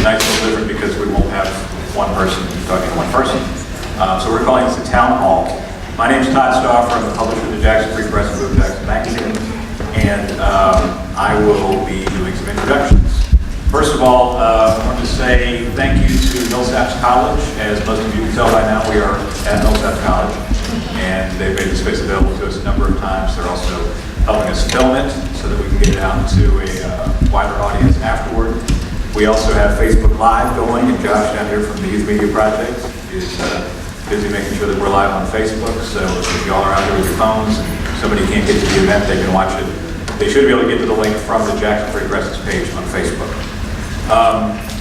tonight's a little different because we won't have one person talking to one person. So we're calling this a town hall. My name is Todd Stauffer. I'm the publisher of the Jackson Free Press and Boom Jackson magazine, and I will be doing some introductions. First of all, I want to say thank you to Millsaps College. As most of you can tell by now, we are at Millsaps College, and they've made the space available to us a number of times. They're also helping us film it so that we can get it out to a wider audience afterward. We also have Facebook Live going, and Josh down here from the Youth Media Project is busy making sure that we're live on Facebook. So if y'all are out there with your phones and somebody can't get to the event, they can watch it. They should be able to get to the link from the Jackson Free Press's page on Facebook.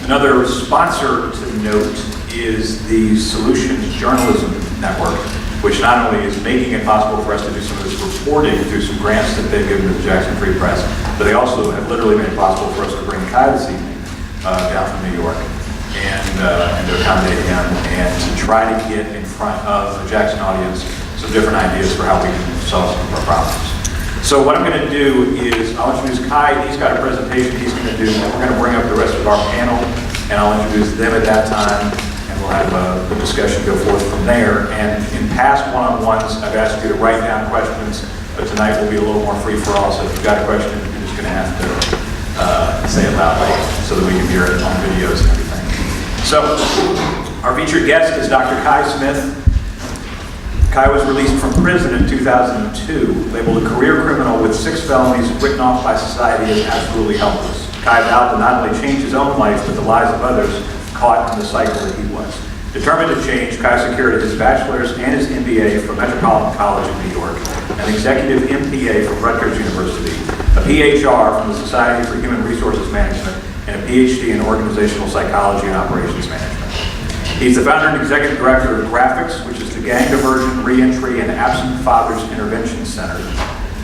Another sponsor to note is the Solutions Journalism Network, which not only is making it possible for us to do some of this reporting through some grants that they've given to the Jackson Free Press, but they also have literally made it possible for us to bring Kai this evening down from New York and to accommodate him and to try to get in front of the Jackson audience some different ideas for how we can solve some of our problems. So what I'm going to do is I'll introduce Kai. He's got a presentation he's going to do. We're going to bring up the rest of our panel, and I'll introduce them at that time, and we'll have the discussion go forth from there. And in past one-on-ones, I've asked you to write down questions, but tonight will be a little more free-for-all. So if you've got a question, you're just going to have to say it loudly so that we can hear it on videos and everything. So our featured guest is Dr. Kai Smith. Kai was released from prison in 2002, labeled a career criminal with 6 felonies, written off by society as absolutely helpless. Kai vowed to not only change his own life, but the lives of others caught in the cycle that he was. Determined to change, Kai secured his bachelor's and his MBA from Metropolitan College in New York, an executive MPA from Rutgers University, a PHR from the Society for Human Resources Management, and a PhD in Organizational Psychology and Operations Management. He's the founder and executive director of GRAFFICS, which is the Gang Diversion, Reentry, and Absent Fathers Intervention Center,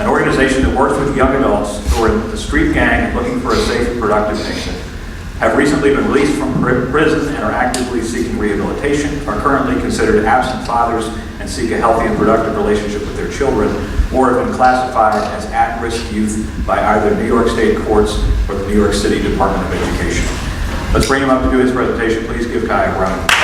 an organization that works with young adults who are in the street gang and looking for a safe and productive nation, have recently been released from prison and are actively seeking rehabilitation, are currently considered absent fathers and seek a healthy and productive relationship with their children, or have been classified as at-risk youth by either New York State courts or the New York City Department of Education. Let's bring him up to do his presentation. Please give Kai a round of applause.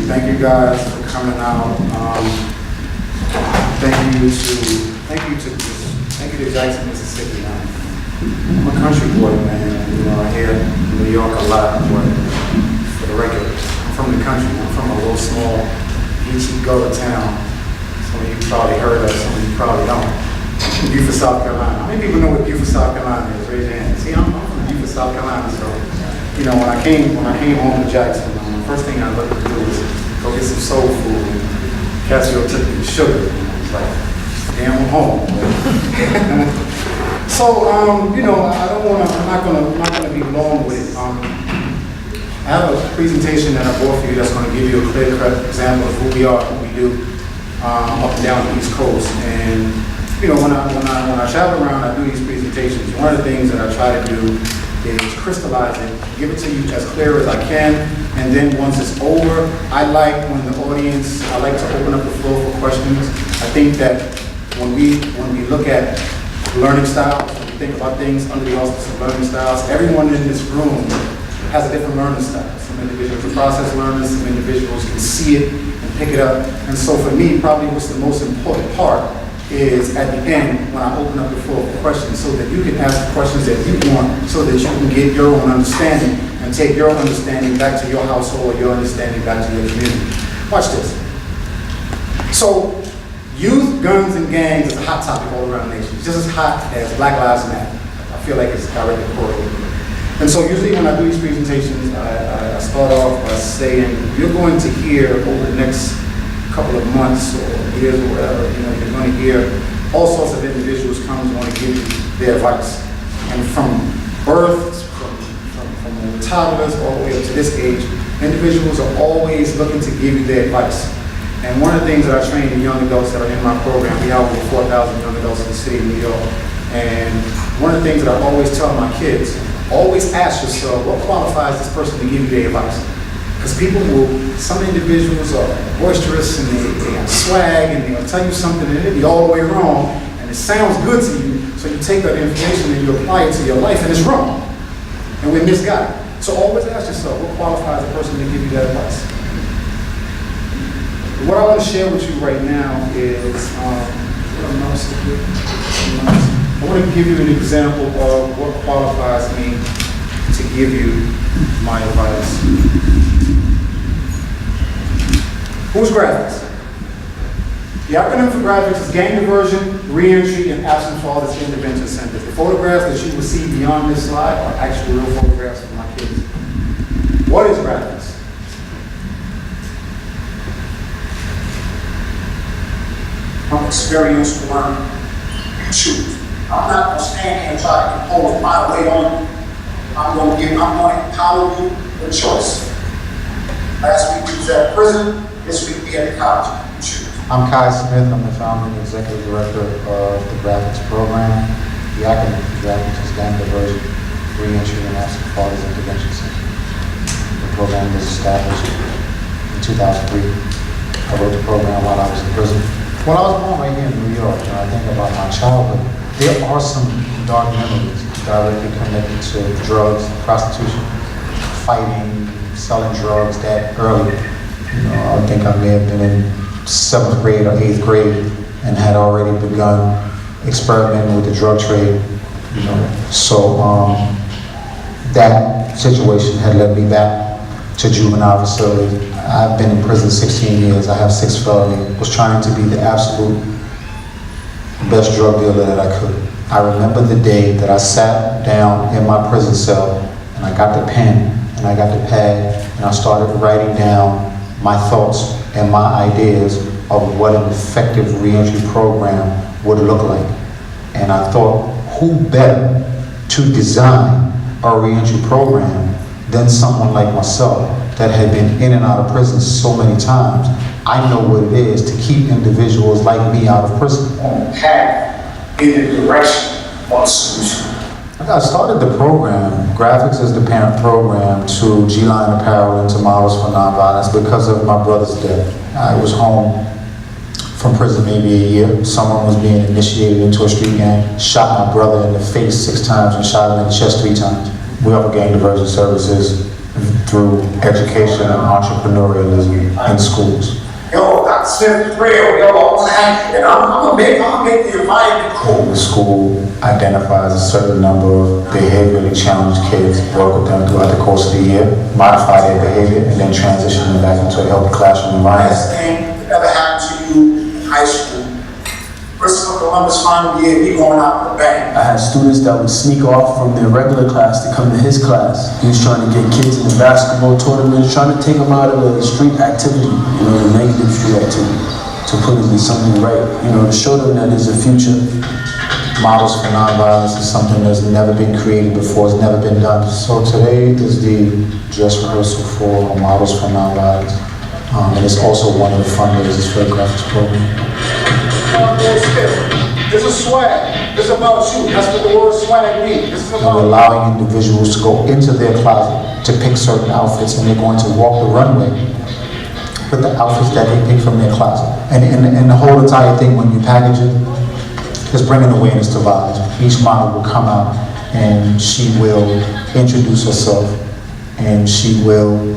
Thank you guys for coming out. Thank you to Jackson, Mississippi. I'm a country boy, man. You know, I hear New York a lot, but for the record, I'm from the country. I'm from a little small, beachy gutter town. Some of you probably heard of, some of you probably don't. Beaufort, South Carolina. How many people know what Beaufort, South Carolina is? Raise your hand. See, I'm from Beaufort, South Carolina, so you know when I came home to Jackson, the first thing I looked to do was go get some soul food. And Cassio took me to sugar. And I was like, damn, I'm home. So you know, I'm not gonna be long with it. I have a presentation that I brought for you that's going to give you a clear-cut example of who we are, what we do. Up and down the East Coast, and you know when I travel around, I do these presentations. One of the things that I try to do is crystallize it, give it to you as clear as I can, and then once it's over, I like to open up the floor for questions. I think that when we look at learning styles, when we think about things under the auspices of learning styles, everyone in this room has a different learning style. Some individuals are process learners, some individuals can see it and pick it up. And so for me, probably what's the most important part is at the end when I open up the floor for questions so that you can ask the questions that you want so that you can get your own understanding and take your understanding back to your household or your understanding back to your community. Watch this. So youth, guns, and gangs is a hot topic all around the nation. It's just as hot as Black Lives Matter. I feel like it's directly correlated. And so usually when I do these presentations, I start off by saying, you're going to hear over the next couple of months or years or whatever, you know, you're going to hear all sorts of individuals come and want to give you their advice. And from birth, from the toddlers all the way up to this age, individuals are always looking to give you their advice. And one of the things that I train the young adults that are in my program, we have over 4,000 young adults in the city of New York. And one of the things that I always tell my kids, always ask yourself, what qualifies this person to give you their advice? Because some individuals are boisterous and they have swag and they'll tell you something and it'll be all the way wrong and it sounds good to you, so you take that information and you apply it to your life and it's wrong. And we're misguided. So always ask yourself, what qualifies a person to give you that advice? What I want to share with you right now is, I want to give you an example of what qualifies me to give you my advice. Who's graphics? The acronym for graphics is gang diversion, re-entry, and absent fathers intervention center. The photographs that you will see beyond this slide are actual real photographs of my kids. What is graphics? From experience to learn, you choose. I'm not going to stand here and try to impose my way on you. I'm going to empower you with choice. Last week we was at prison, this week we at the college. You choose. I'm Kai Smith. I'm the founder and executive director of the graphics program. The acronym for graphics is Gang Diversion, Re-Entry, and Absent Fathers Intervention Center. The program was established in 2003. I wrote the program while I was in prison. When I was born right here in New York, and I think about my childhood, there are some dark memories directly connected to drugs, prostitution, fighting, selling drugs that early. I think I may have been in 7th grade or 8th grade and had already begun experimenting with the drug trade. So that situation had led me back to juvenile facility. I've been in prison 16 years. I have 6 felonies. Was trying to be the absolute best drug dealer that I could. I remember the day that I sat down in my prison cell and I got the pen and I got the pad and I started writing down my thoughts and my ideas of what an effective reentry program would look like. And I thought, who better to design a reentry program than someone like myself that had been in and out of prison so many times. I know what it is to keep individuals like me out of prison. Path in the direction of a solution. I started the program. Graphics is the parent program to G-Line Apparel and to Models for Nonviolence because of my brother's death. I was home from prison maybe a year. Someone was being initiated into a street gang, shot my brother in the face 6 times and shot him in the chest 3 times. We offer gang diversion services through education and entrepreneurialism in schools. Yo, Dr. Smith is real, yo, and I'm gonna make the environment cool. The school identifies a certain number of behaviorally challenged kids, work with them throughout the course of the year, modify their behavior, and then transition them back into a healthy classroom environment. Best thing that ever happened to you in high school. Christopher Columbus final year, we going out with a bang. I had students that would sneak off from their regular class to come to his class. He was trying to get kids in the basketball tournament, trying to take them out of the street activity, the negative street activity, to put them in something right, to show them that there's a future. Models for Nonviolence is something that's never been created before, it's never been done. So today is the dress rehearsal for Models for Nonviolence. And it's also one of the fundraisers for the graphics program. This is swag. This is about you. That's what the word swag means. This is We're about allowing individuals to go into their closet to pick certain outfits, and they're going to walk the runway with the outfits that they pick from their closet. And the whole entire thing, when you package it, is bringing awareness to violence. Each model will come out and she will introduce herself and she will,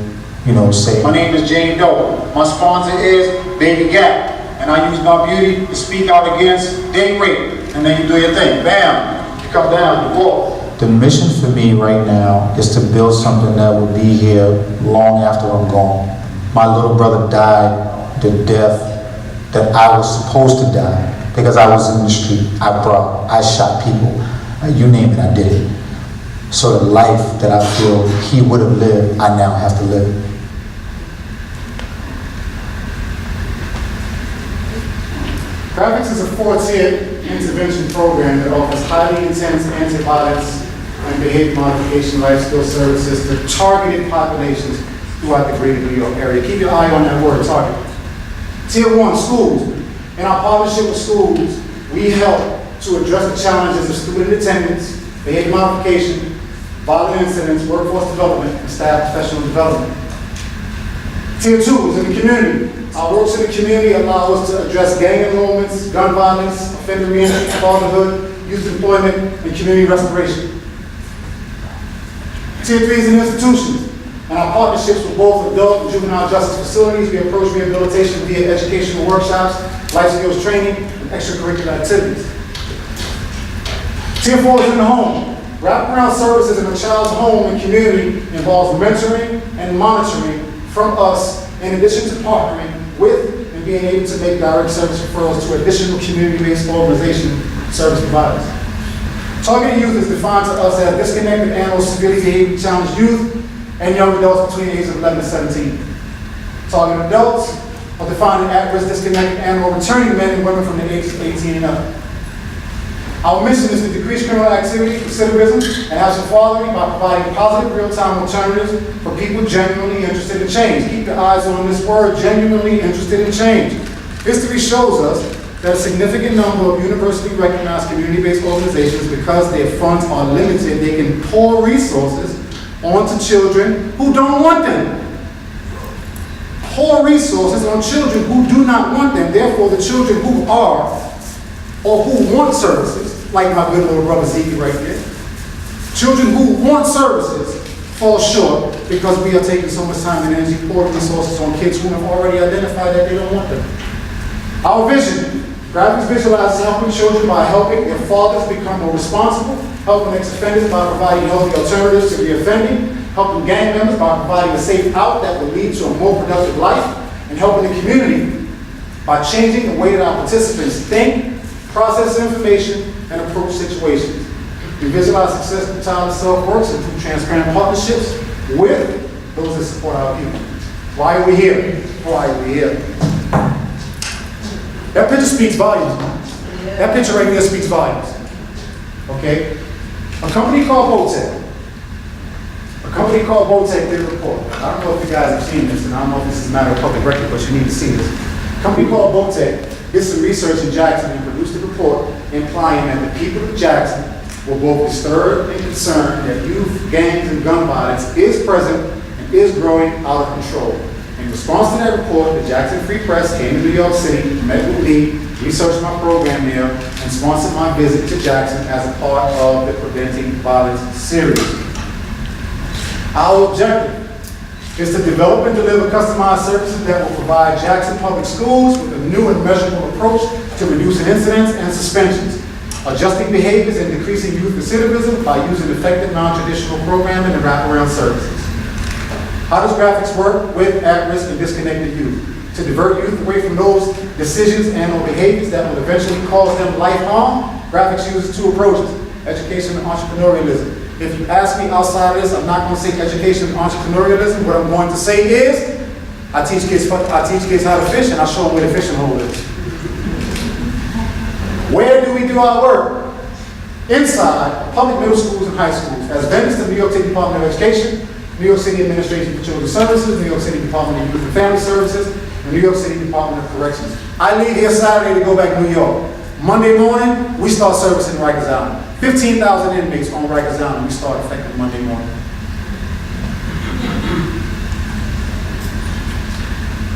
say, My name is Jane Doe. My sponsor is Baby Gap. And I use my beauty to speak out against date rape. And then you do your thing. Bam! You come down, you walk. the mission for me right now is to build something that will be here long after I'm gone. My little brother died the death that I was supposed to die because I was in the street. I shot people. You name it, I did it. So the life that I feel he would have lived, I now have to live. Graphics is a 4-tiered intervention program that offers highly intense anti-violence and behavior modification life skill services to targeted populations throughout the greater New York area. Keep your eye on that word, target. Tier 1, schools. In our partnership with schools, we help to address the challenges of student attendance, behavior modification, violent incidents, workforce development, and staff professional development. Tier 2 is in the community. Our works in the community allow us to address gang enrollments, gun violence, offender reentry, fatherhood, youth employment, and community restoration. Tier 3 is in institutions. And our partnerships with both adult and juvenile justice facilities, we approach rehabilitation via educational workshops, life skills training, and extracurricular activities. Tier 4 is in the home. Wraparound services in a child's home and community involves mentoring and monitoring from us, in addition to partnering with and being able to make direct service referrals to additional community-based organization service providers. Targeted youth is defined to us as disconnected and or severely behavioral challenged youth and young adults between the ages of 11 to 17. Targeted adults are defined as at-risk, disconnected, and or returning men and women from the ages of 18 and up. Our mission is to decrease criminal activity, recidivism, and have some fathering by providing positive real-time alternatives for people genuinely interested in change. Keep your eyes on this word, genuinely interested in change. History shows us that a significant number of universally recognized community-based organizations, because their funds are limited, they can pour resources onto children who don't want them. Pour resources on children who do not want them. Therefore, the children who are or who want services, like my good little brother Zeke right there, children who want services fall short because we are taking so much time and energy pouring resources on kids who have already identified that they don't want them. Our vision, Graphics visualizes helping children by helping their fathers become more responsible, helping ex-offenders by providing healthy alternatives to reoffending, helping gang members by providing a safe out that will lead to a more productive life, and helping the community by changing the way that our participants think, process information, and approach situations. We visualize success through child and self-works and through transparent partnerships with those that support our people. Why are we here? Why are we here? That picture speaks volumes. That picture right there speaks volumes. Okay? A company called Votec. Did a report. I don't know if you guys have seen this, and I don't know if this is a matter of public record, but you need to see this. A company called Votec did some research in Jackson and produced a report implying that the people of Jackson were both disturbed and concerned that youth, gangs, and gun violence is present and is growing out of control. In response to that report, the Jackson Free Press came to New York City, met with me, researched my program there, and sponsored my visit to Jackson as a part of the Preventing Violence series. Our objective is to develop and deliver customized services that will provide Jackson Public Schools with a new and measurable approach to reducing incidents and suspensions, adjusting behaviors and decreasing youth recidivism by using effective non-traditional programming and wraparound services. How does graphics work with at-risk and disconnected youth? To divert youth away from those decisions and or behaviors that will eventually cause them life harm, graphics uses two approaches: education and entrepreneurialism. If you ask me outside of this, I'm not going to say education and entrepreneurialism. What I'm going to say is, I teach kids how to fish, and I show them where the fishing hole is. Where do we do our work? Inside public middle schools and high schools, as vendors to the New York City Department of Education, New York City Administration for Children's Services, New York City Department of Youth and Family Services, and New York City Department of Corrections. I leave here Saturday to go back to New York. Monday morning, we start servicing Rikers Island. 15,000 inmates on Rikers Island. We start effective Monday morning.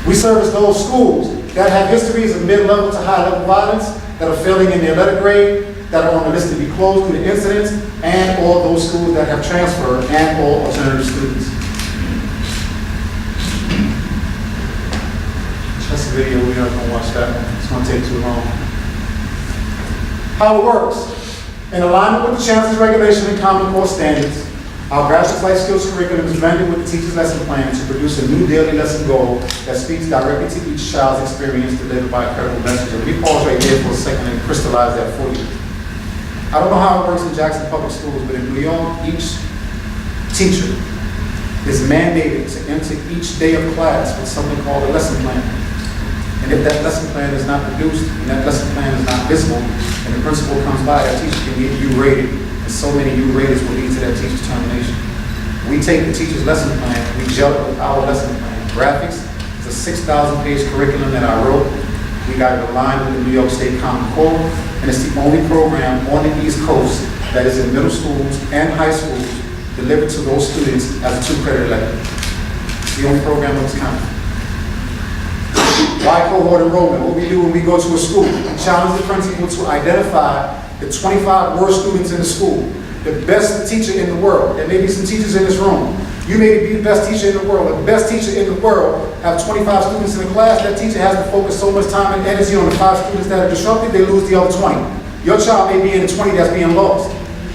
We service those schools that have histories of mid-level to high-level violence, that are failing in their letter grade, that are on the list to be closed due to incidents, and or those schools that have transferred and or alternative students. That's a video, we're not going to watch that one. It's going to take too long. How it works. In alignment with the Chancellor's regulation and Common Core standards, our Graphics Life Skills curriculum is blended with the teacher's lesson plan to produce a new daily lesson goal that speaks directly to each child's experience delivered by a credible messenger. Let me pause right there for a second and crystallize that for you. I don't know how it works in Jackson Public Schools, but in New York, each teacher is mandated to enter each day of class with something called a lesson plan. And if that lesson plan is not produced, and that lesson plan is not visible, and the principal comes by, that teacher can get U-rated. And so many U-rateds will lead to that teacher's termination. We take the teacher's lesson plan, we gel it with our lesson plan. Graphics is a 6,000-page curriculum that I wrote. We got it aligned with the New York State Common Core, and it's the only program on the East Coast that is in middle schools and high schools delivered to those students as a 2-credit level. It's the only program of its kind. Why cohort enrollment? What we do when we go to a school, we challenge the principal to identify the 25 worst students in the school, the best teacher in the world. There may be some teachers in this room. You may be the best teacher in the world. If the best teacher in the world have 25 students in the class, that teacher has to focus so much time and energy on the 5 students that are disrupted, they lose the other 20. Your child may be in the 20 that's being lost.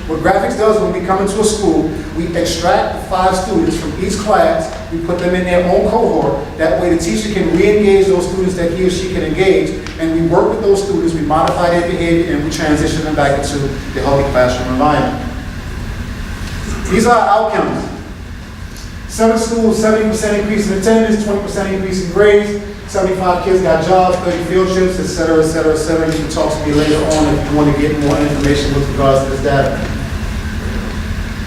What graphics does when we come into a school, we extract the 5 students from each class, we put them in their own cohort. That way the teacher can re-engage those students that he or she can engage, and we work with those students, we modify their behavior, and we transition them back into the healthy classroom environment. These are our outcomes. 7 schools, 70% increase in attendance, 20% increase in grades, 75 kids got jobs, 30 field trips, etc., etc., etc. You can talk to me later on if you want to get more information with regards to this data.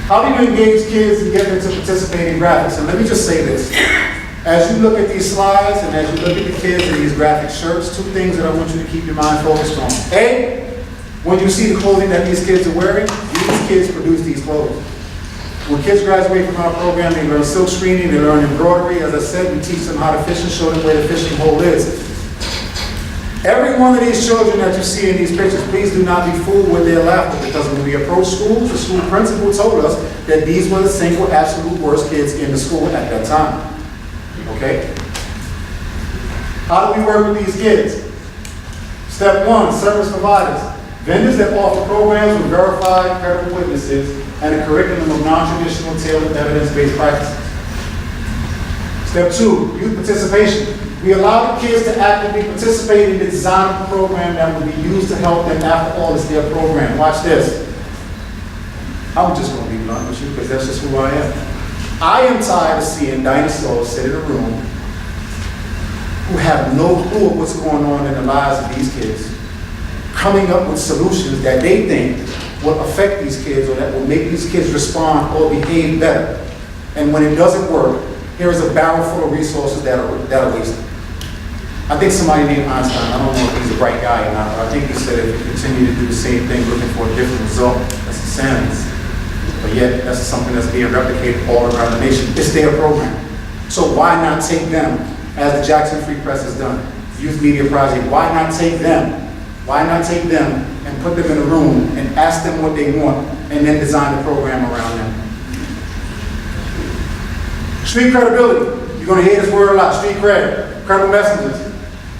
How do you engage kids and get them to participate in graphics? And let me just say this. As you look at these slides and as you look at the kids in these graphic shirts, 2 things that I want you to keep your mind focused on. A, when you see the clothing that these kids are wearing, these kids produce these clothes. When kids graduate from our program, they learn silk screening, they learn embroidery. As I said, we teach them how to fish and show them where the fishing hole is. Every one of these children that you see in these pictures, please do not be fooled with their laughter, because when we approached schools, the school principal told us that these were the single absolute worst kids in the school at that time. Okay? How do we work with these kids? Step 1, service providers. Vendors that offer programs with verified, credible witnesses and a curriculum of non-traditional, tailored, evidence-based practices. Step 2, youth participation. We allow the kids to actively participate in the design of the program that will be used to help them after all it's their program. Watch this. I'm just going to be blunt with you because that's just who I am. I am tired of seeing dinosaurs sit in a room who have no clue of what's going on in the lives of these kids, coming up with solutions that they think will affect these kids or that will make these kids respond or behave better. And when it doesn't work, here is a barrel full of resources that are wasted. I think somebody named Einstein, I don't know if he's a bright guy or not, but I think he said if you continue to do the same thing looking for a different result, that's insanity. But yet, that's something that's being replicated all around the nation. It's their program. So why not take them, as the Jackson Free Press has done, Youth Media Project, why not take them? Why not take them and put them in a room and ask them what they want and then design the program around them? Street credibility. You're going to hear this word a lot, street cred, credible messengers.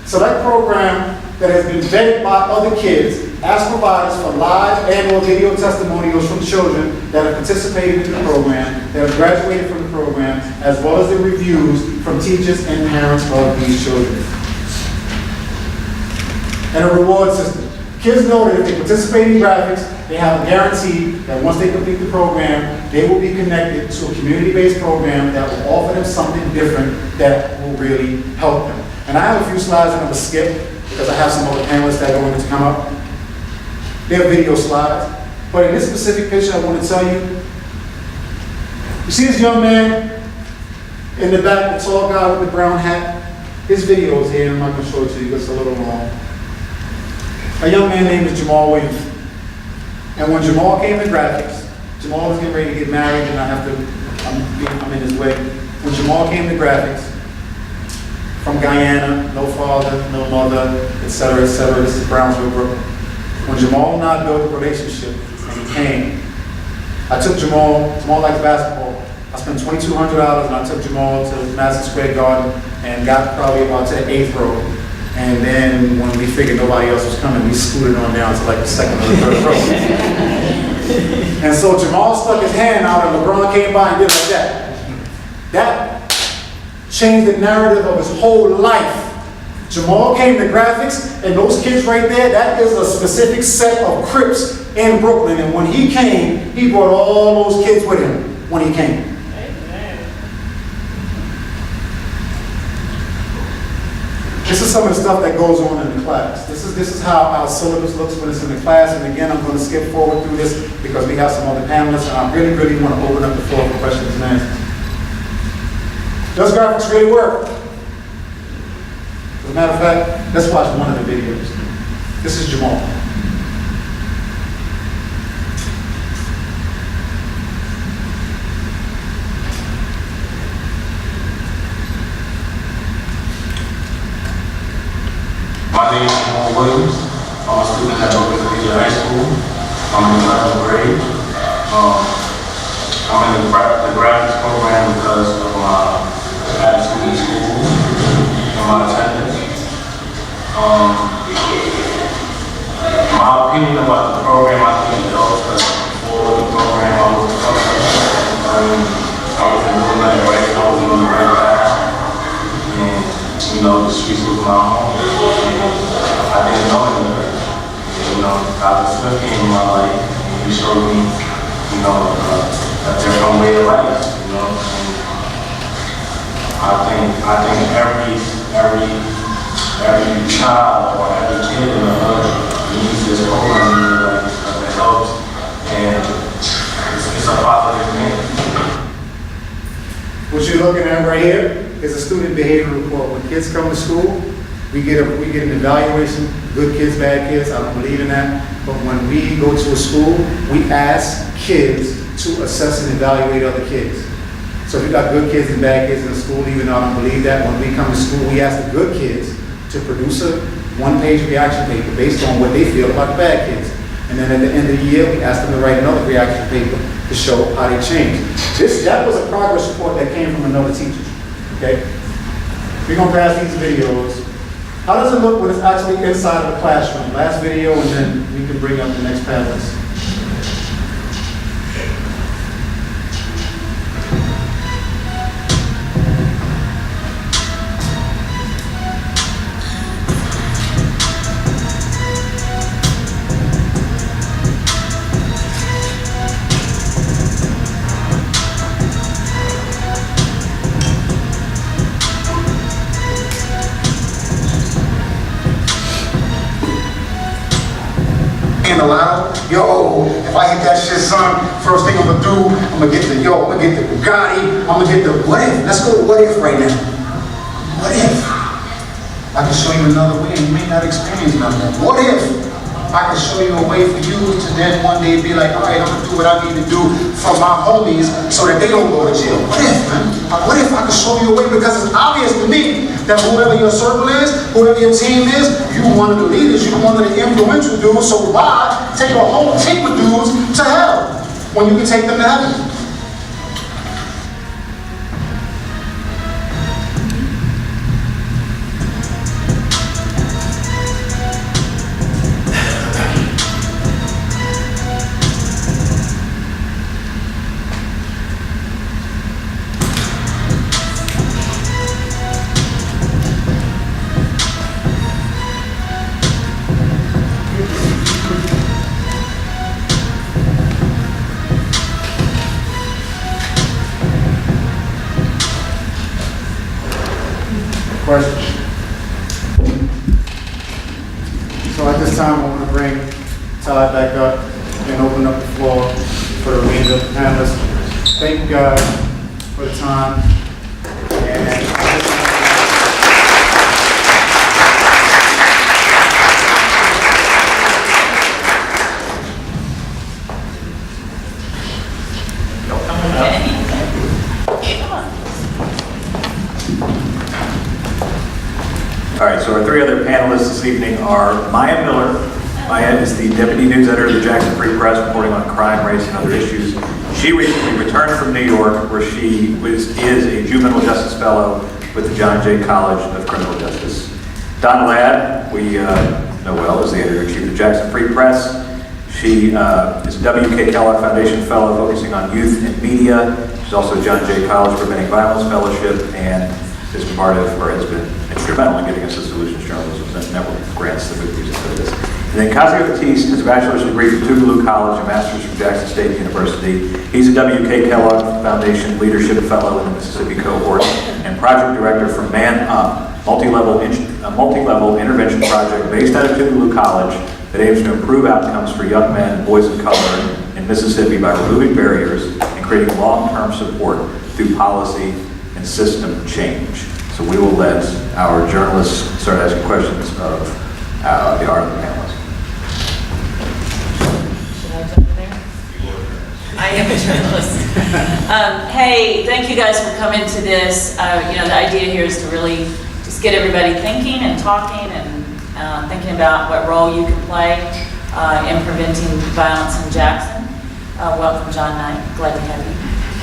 Select program that has been vetted by other kids as providers for live and or video testimonials from children that have participated in the program, that have graduated from the program, as well as the reviews from teachers and parents of these children. And a reward system. Kids know that if they participate in graphics, they have a guarantee that once they complete the program, they will be connected to a community-based program that will offer them something different that will really help them. And I have a few slides that I'm going to skip because I have some other panelists that are going to come up. They're video slides. But in this specific picture, I want to tell you, you see this young man in the back, the tall guy with the brown hat? His video is here. I'm not going to show it to you. It's a little long. A young man named Jamal Williams. And when Jamal came to graphics, Jamal was getting ready to get married, and I have to, I'm in his way. When Jamal came to graphics, from Guyana, no father, no mother, etc., etc. This is Brownsville, Brooklyn. When Jamal and I built a relationship, and he came, I took Jamal likes basketball. I spent $2,200, and I took Jamal to Madison Square Garden, and got probably about to the 8th row. And then when we figured nobody else was coming, we scooted on down to like the 2nd or the 3rd row. And so Jamal stuck his hand out and LeBron came by and did like that. That changed the narrative of his whole life. Jamal came to graphics, and those kids right there, that is a specific set of Crips in Brooklyn. And when he came, he brought all those kids with him when he came. This is some of the stuff that goes on in the class. This is how our syllabus looks when it's in the class. And again, I'm going to skip forward through this because we have some other panelists, and I really, really want to open up the floor for questions and answers. Does graphics really work? As a matter of fact, let's watch one of the videos. This is Jamal. I'm a student at Miller and Cassio High School. I'm in the 11th grade. I'm in the graphics program because of my attitude in school and my attendance. My opinion about the program, I think it helps because before the program I was a I was in the right, I was in the right path. And, you know, the streets was my home. And I didn't know anything. You know, Dr. Smith came in my life and he showed me, you know, a different way of life, you know. And I think every child or every kid in the hood needs this program in their life because it helps and it's a positive thing. What you're looking at right here is a student behavior report. When kids come to school, we get an evaluation, good kids, bad kids, I don't believe in that. But when we go to a school, we ask kids to assess and evaluate other kids. So we got good kids and bad kids in the school, even though I don't believe that. When we come to school, we ask the good kids to produce a one-page reaction paper based on what they feel about the bad kids. And then at the end of the year, we ask them to write another reaction paper to show how they changed. That was a progress report that came from another teacher, okay? We're gonna pass these videos. How does it look when it's actually inside of the classroom? Last video, and then we can bring up the next panelist. Allowed. Yo, if I hit that shit, son, first thing I'm gonna do, I'm gonna get the Bugatti, I'm gonna get the what if. Let's go to what if right now. What if I can show you another way and you may not experience none of that? What if I can show you a way for you to then one day be like, all right, I'm gonna do what I need to do for my homies so that they don't go to jail. What if, man? What if I can show you a way? Because it's obvious to me that whoever your circle is, whoever your team is, you one of the leaders, you're one of the influential dudes, so why take a whole team of dudes to hell when you can take them to heaven? Question. So at this time, I want to bring Todd back up and open up the floor for the remainder of the panelists. Thank you guys for the time. And All right, so our three other panelists this evening are Maya Miller. Maya is the Deputy News Editor of the Jackson Free Press, reporting on crime, race, and other issues. She recently returned from New York, where she is a Juvenile Justice Fellow with the John Jay College of Criminal Justice. Donna Ladd, we know well, is the Editor-in-Chief of the Jackson Free Press. She is a W.K. Kellogg Foundation Fellow focusing on youth and media. She's also a John Jay College Preventing Violence Fellowship, and is part of, or has been instrumental in getting us the Solutions Journalism Network grants that we've used for this. And then Cassio Batteast has a bachelor's degree from Tougaloo College and master's from Jackson State University. He's a W.K. Kellogg Foundation Leadership Fellow in the Mississippi cohort and project director for Man Up, a multi-level intervention project based out of Tougaloo College that aims to improve outcomes for young men and boys of color in Mississippi by removing barriers and creating long-term support through policy and system change. So we will let our journalists start asking questions of the art of the panelists. Should I jump there? I am a journalist. Hey, thank you guys for coming to this. The idea here is to really just get everybody thinking and talking and thinking about what role you can play in preventing violence in Jackson. Welcome, John Knight. Glad to have you.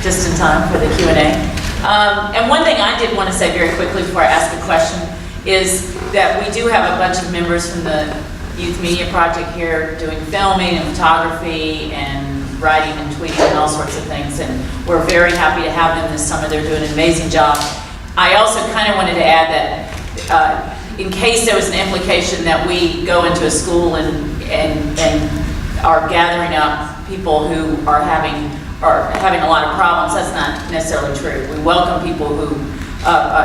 Just in time for the Q&A. And one thing I did want to say very quickly before I ask a question is that we do have a bunch of members from the Youth Media Project here doing filming and photography and writing and tweeting and all sorts of things, and we're very happy to have them this summer. They're doing an amazing job. I also kind of wanted to add that in case there was an implication that we go into a school and are gathering up people who are having a lot of problems, that's not necessarily true. We welcome people who,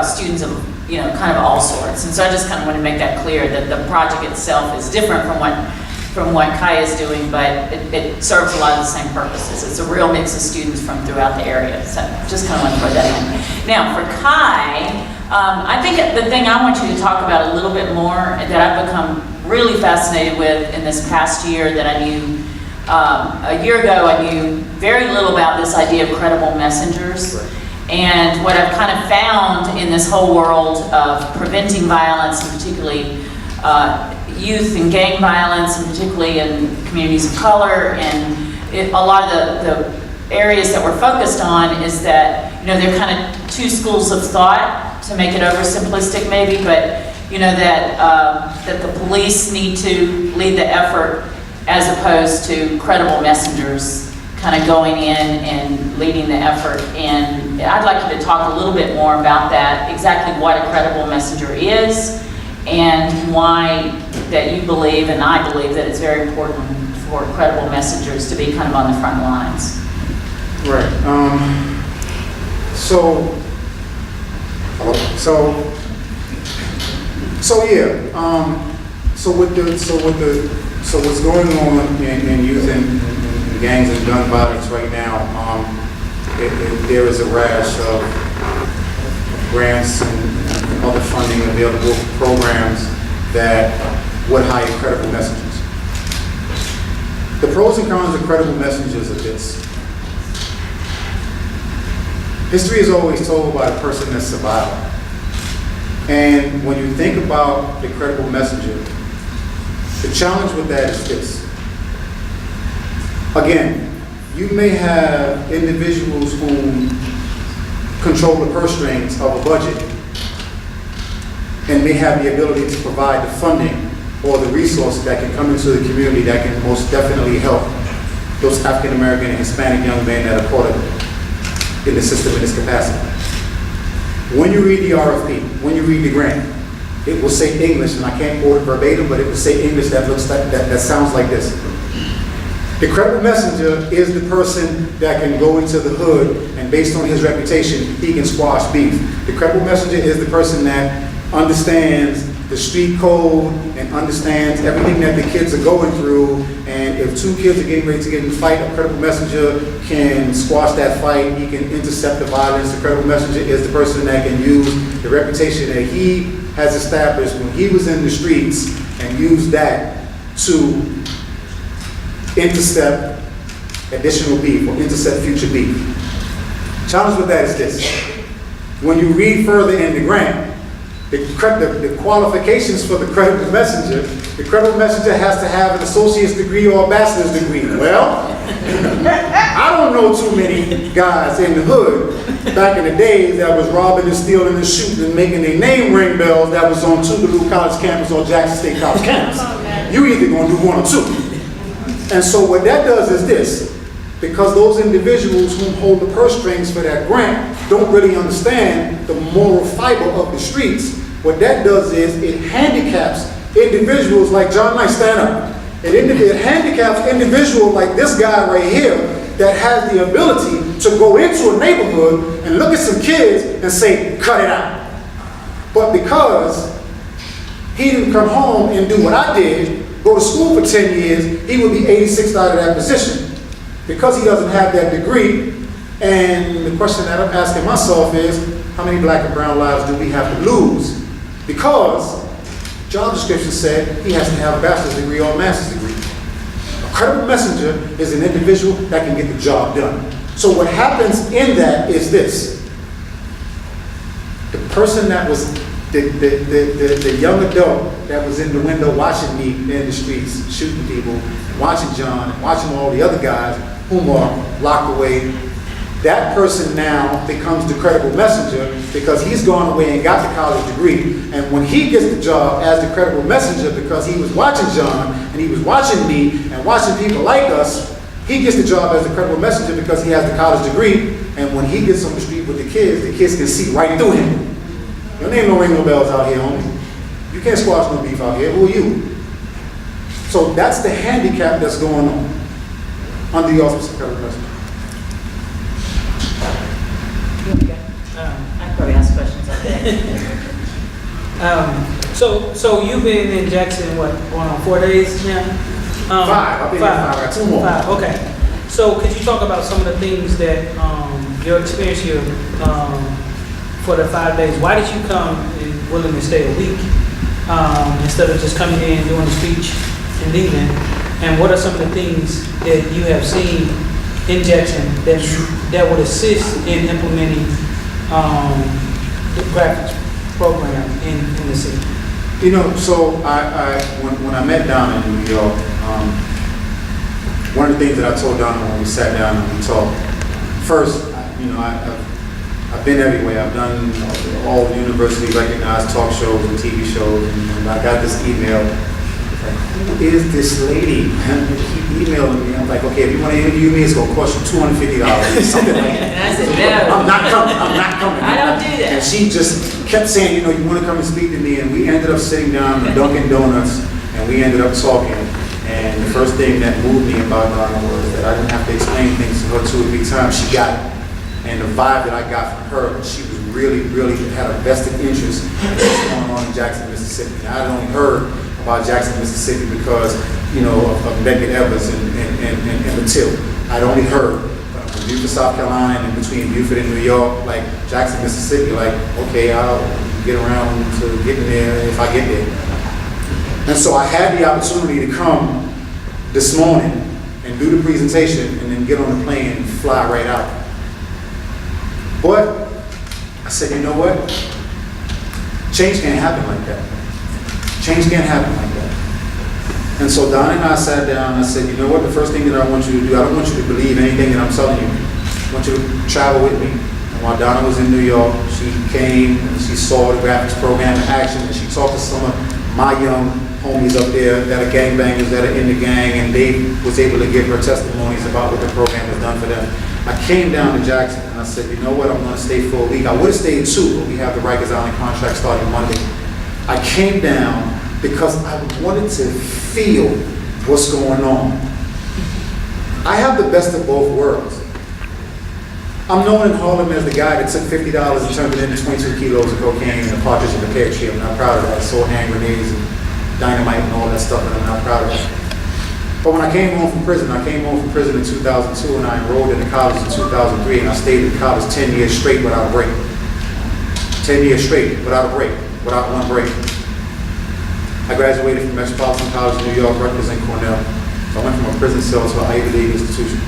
students of, kind of all sorts. And so I just kind of want to make that clear that the project itself is different from what Kai is doing, but it serves a lot of the same purposes. It's a real mix of students from throughout the area. So just kind of want to put that in. Now for Kai, I think the thing I want you to talk about a little bit more that I've become really fascinated with in this past year that I knew, a year ago I knew very little about this idea of credible messengers. Right. And what I've kind of found in this whole world of preventing violence, and particularly youth and gang violence, and particularly in communities of color, and a lot of the areas that we're focused on is that, there are kind of two schools of thought, to make it oversimplistic maybe, but that the police need to lead the effort as opposed to credible messengers kind of going in and leading the effort. And I'd like you to talk a little bit more about that, exactly what a credible messenger is, and why that you believe, and I believe, that it's very important for credible messengers to be kind of on the front lines. Right. So what's going on in youth and gangs and gun violence right now? There is a rash of grants and other funding available for programs that would hire credible messengers. The pros and cons of credible messengers are this. History is always told by the person that survived. And when you think about the credible messenger, the challenge with that is this. Again, you may have individuals who control the purse strings of a budget and may have the ability to provide the funding or the resources that can come into the community that can most definitely help those African American and Hispanic young men that are caught up in the system in this capacity. When you read the RFP, when you read the grant, it will say English, and I can't quote it verbatim, but it will say English that sounds like this. The credible messenger is the person that can go into the hood, and based on his reputation, he can squash beef. The credible messenger is the person that understands the street code and understands everything that the kids are going through, and if two kids are getting ready to get in a fight, a credible messenger can squash that fight, he can intercept the violence. The credible messenger is the person that can use the reputation that he has established when he was in the streets and use that to intercept additional beef or intercept future beef. Challenge with that is this. When you read further in the grant, the qualifications for the credible messenger has to have an associate's degree or a bachelor's degree. Well, I don't know too many guys in the hood back in the days that was robbing and stealing and shooting and making their name ring bells that was on Tougaloo College campus or Jackson State College campus. You either gonna do one or two. And so what that does is this, because those individuals who hold the purse strings for that grant don't really understand the moral fiber of the streets, what that does is it handicaps individuals like John Knight, stand up. It handicaps individuals like this guy right here that has the ability to go into a neighborhood and look at some kids and say, cut it out. But because he didn't come home and do what I did, go to school for 10 years, he would be 86th out of that position. Because he doesn't have that degree, and the question that I'm asking myself is, how many black and brown lives do we have to lose? Because job description said he has to have a bachelor's degree or a master's degree. A credible messenger is an individual that can get the job done. So what happens in that is this. The person that was the young adult that was in the window watching me in the streets, shooting people, watching John, watching all the other guys whom are locked away, that person now becomes the credible messenger because he's gone away and got the college degree. And when he gets the job as the credible messenger because he was watching John and he was watching me and watching people like us, he gets the job as the credible messenger because he has the college degree. And when he gets on the street with the kids can see right through him. Your name don't ring no bells out here, homie. You can't squash no beef out here. Who are you? So that's the handicap that's going on under the auspices of credible messenger. I probably ask questions like that. So you've been in Jackson, what, going on 4 days now? 5. I've been here 5. I got 2 more. 5, okay. So could you talk about some of the things that, your experience here, for the 5 days? Why did you come and willing to stay a week, instead of just coming in, doing the speech and leaving? And what are some of the things that you have seen in Jackson that would assist in implementing the graphics program in the city? You know, so when I met Donna in New York, one of the things that I told Donna when we sat down and we talked, first, I've been everywhere. I've done all the university recognized talk shows and TV shows, and I got this email. Like, who is this lady? And they keep emailing me. I'm like, okay, if you want to interview me, it's going to cost you $250. Something like that. And I said, no. I'm not coming. I don't do that. And she just kept saying, you want to come and speak to me. And we ended up sitting down at Dunkin' Donuts, and we ended up talking. And the first thing that moved me about Donna was that I didn't have to explain things to her 2 or 3 times. She got it. And the vibe that I got from her, she was really had a vested interest in what's going on in Jackson, Mississippi. And I'd only heard about Jackson, Mississippi because, of Beckett Evers and Matilda. I'd only heard. But from Beaufort, South Carolina, and in between Beaufort and New York, like Jackson, Mississippi, like, okay, I'll get around to getting there if I get there. And so I had the opportunity to come this morning and do the presentation and then get on the plane and fly right out. But I said, you know what? Change can't happen like that. Change can't happen like that. And so Donna and I sat down and I said, you know what? The first thing that I want you to do, I don't want you to believe anything that I'm telling you. I want you to travel with me. And while Donna was in New York, she came and she saw the graphics program in action, and she talked to some of my young homies up there that are gangbangers that are in the gang, and they was able to give her testimonies about what the program has done for them. I came down to Jackson and I said, you know what, I'm going to stay for a week. I would have stayed 2, but we have the Rikers Island contract starting Monday. I came down because I wanted to feel what's going on. I have the best of both worlds. I'm known in Harlem as the guy that took $50 and turned it into 22 kilos of cocaine and a partridge in a pear tree. I'm not proud of that. I sold hand grenades and dynamite and all that stuff, and I'm not proud of that. But when I came home from prison in 2002, and I enrolled into college in 2003, and I stayed in college 10 years straight without a break. 10 years straight without a break, without one break. I graduated from Metropolitan College in New York, Rutgers, and Cornell. So I went from a prison cell to an Ivy League institution.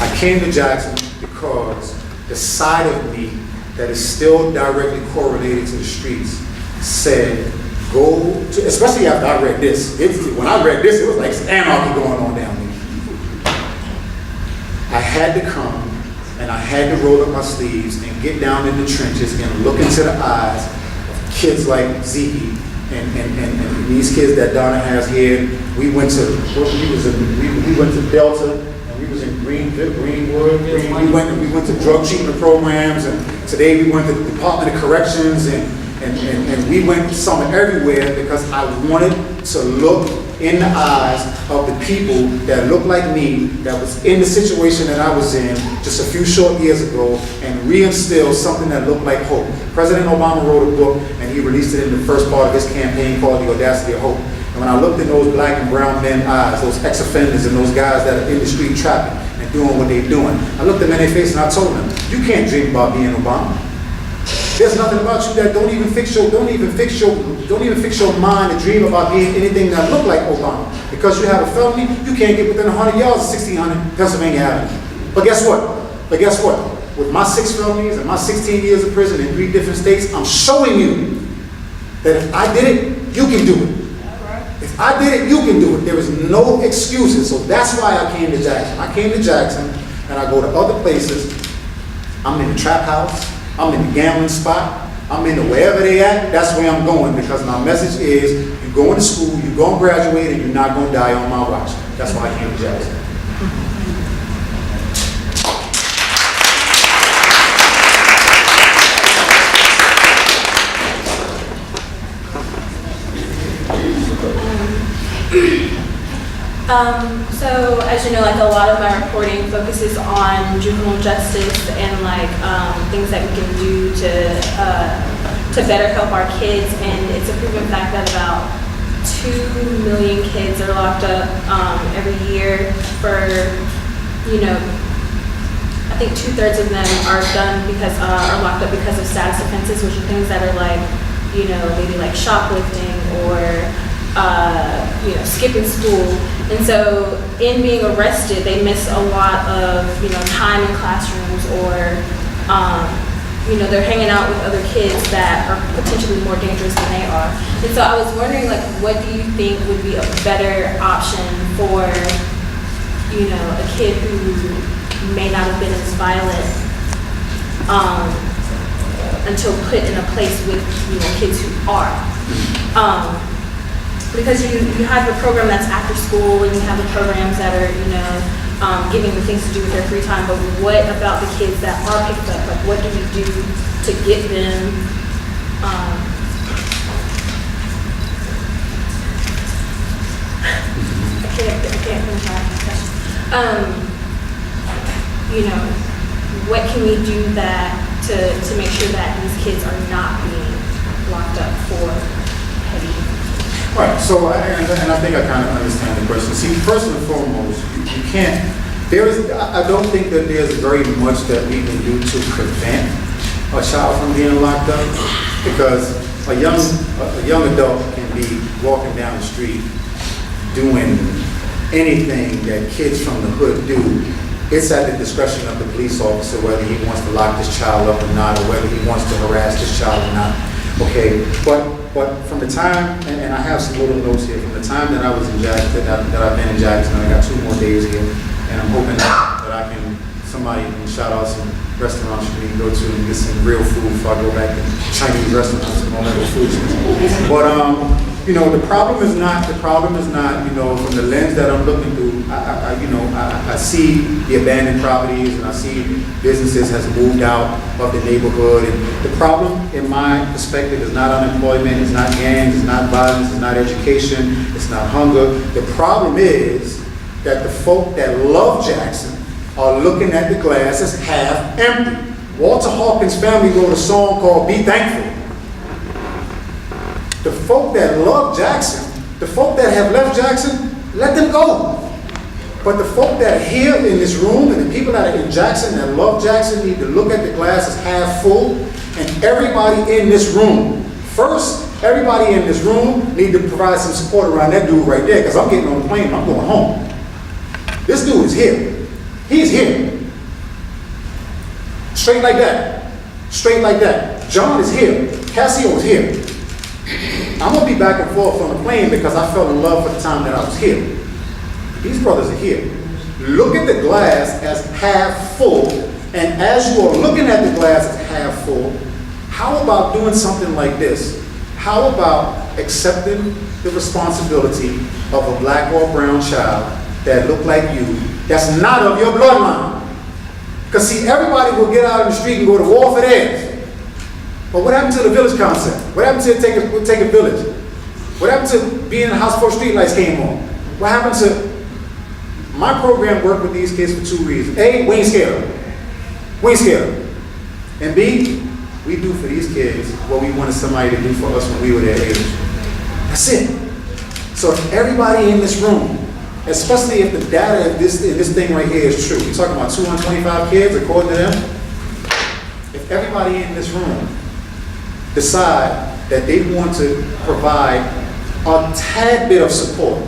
I came to Jackson because the side of me that is still directly correlated to the streets said, go to, especially after I read this. When I read this, it was like anarchy going on down there. I had to come and I had to roll up my sleeves and get down in the trenches and look into the eyes of kids like Ziggy and these kids that Donna has here. We went to Delta, and we was in Greenwood. We went to drug treatment programs, and today we went to the Department of Corrections, and we went somewhere everywhere because I wanted to look in the eyes of the people that looked like me, that was in the situation that I was in just a few short years ago, and reinstill something that looked like hope. President Obama wrote a book, and he released it in the first part of his campaign called The Audacity of Hope. And when I looked in those black and brown men's eyes, those ex-offenders and those guys that are in the street trapping and doing what they're doing, I looked them in their face and I told them, you can't dream about being Obama. There's nothing about you that don't even fix your mind to dream about being anything that look like Obama. Because you have a felony, you can't get within 100 yards of 1600 Pennsylvania Avenue. But guess what? with my 6 felonies and my 16 years of prison in 3 different states, I'm showing you that if I did it, you can do it. If I did it, you can do it. There is no excuses. So that's why I came to Jackson. I came to Jackson and I go to other places. I'm in the trap house. I'm in the gambling spot. I'm in the wherever they at. That's where I'm going, because my message is you're going to school, you're going to graduate, and you're not going to die on my watch. That's why I came to Jackson. So as you know, like a lot of my reporting focuses on juvenile justice and like things that we can do to better help our kids. And it's a proven fact that about 2 million kids are locked up every year for, you know, I think 2/3 of them are done because are locked up because of status offenses, which are things that are like, you know, maybe like shoplifting or you know, skipping school. And so in being arrested, they miss a lot of, you know, time in classrooms, or you know, they're hanging out with other kids that are potentially more dangerous than they are. And so I was wondering, like, what do you think would be a better option for, you know, a kid who may not have been as violent until put in a place with, you know, kids who are. Because you have a program that's after school, and you have the programs that are, you know, giving them things to do with their free time. But what about the kids that are picked up? Like, what do we do to get them? I can't finish my question. You know, what can we do that to make sure that these kids are not being locked up for petty? Right, so, and I think I kind of understand the question. See, first and foremost, you can't, I don't think that there's very much that we can do to prevent a child from being locked up, because a young adult can be walking down the street doing anything that kids from the hood do. It's at the discretion of the police officer whether he wants to lock this child up or not, or whether he wants to harass this child or not. Okay, but from the time, and I have some little notes here, from the time that I was in Jackson, that I've been in Jackson, I got 2 more days here, and I'm hoping that I can, somebody can shout out some restaurants for me to go to and get some real food before I go back to Chinese restaurants and all that foolishness. But you know, the problem is not, you know, from the lens that I'm looking through, I see the abandoned properties, and I see businesses has moved out of the neighborhood. And the problem, in my perspective, is not unemployment, it's not gangs, it's not violence, it's not education, it's not hunger. The problem is that the folk that love Jackson are looking at the glass as half empty. Walter Hawkins' family wrote a song called Be Thankful. The folk that love Jackson, the folk that have left Jackson, let them go. But the folk that are here in this room, and the people that are in Jackson that love Jackson, need to look at the glass as half full. And everybody in this room, first, everybody in this room need to provide some support around that dude right there, because I'm getting on the plane and I'm going home. This dude is here. He's here. Straight like that. Straight like that. John is here. Cassio is here. I'm going to be back and forth on the plane because I fell in love for the time that I was here. These brothers are here. Look at the glass as half full, and as you are looking at the glass as half full, how about doing something like this? How about accepting the responsibility of a black or brown child that look like you, that's not of your bloodline? Because see, everybody will get out in the street and go to war for theirs. But what happened to the village concept? What happened to take a village? What happened to being in the house before streetlights came on? What happened to... My program worked with these kids for 2 reasons. A, we ain't scared of them. We ain't scared of them. And B, we do for these kids what we wanted somebody to do for us when we were their age. That's it. So if everybody in this room, especially if the data in this thing right here is true, we're talking about 225 kids according to them. If everybody in this room decide that they want to provide a tad bit of support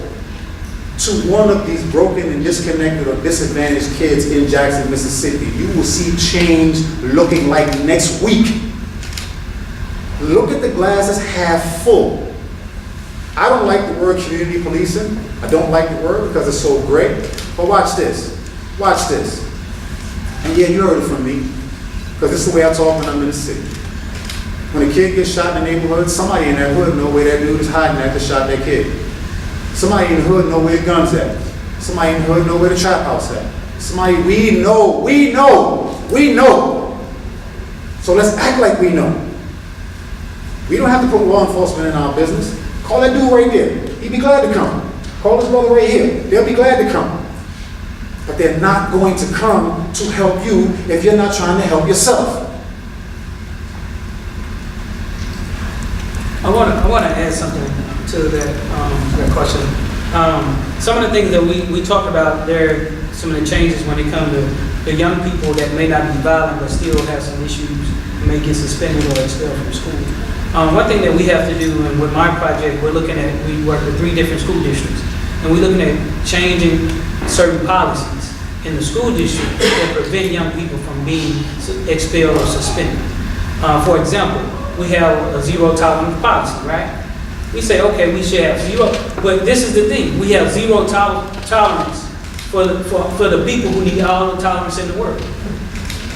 to one of these broken and disconnected or disadvantaged kids in Jackson, Mississippi, you will see change looking like next week. Look at the glass as half full. I don't like the word community policing. I don't like the word because it's so great. But watch this. Watch this. And yeah, you heard it from me, because this is the way I talk when I'm in the city. When a kid gets shot in the neighborhood, somebody in that hood know where that dude is hiding at that shot that kid. Somebody in the hood know where the gun's at. Somebody in the hood know where the trap house at. Somebody, we know. So let's act like we know. We don't have to put law enforcement in our business. Call that dude right there. He'd be glad to come. Call his brother right here. They'll be glad to come. But they're not going to come to help you if you're not trying to help yourself. I want to add something to that question. Some of the things that we talked about there, some of the changes when it comes to the young people that may not be violent but still have some issues, may get suspended or expelled from school. One thing that we have to do, and with my project, we work with 3 different school districts, and we're looking at changing certain policies in the school district that prevent young people from being expelled or suspended. For example, we have a zero tolerance policy, right? We say, okay, we should have 0, but this is the thing, we have 0 tolerance for the people who need all the tolerance in the world,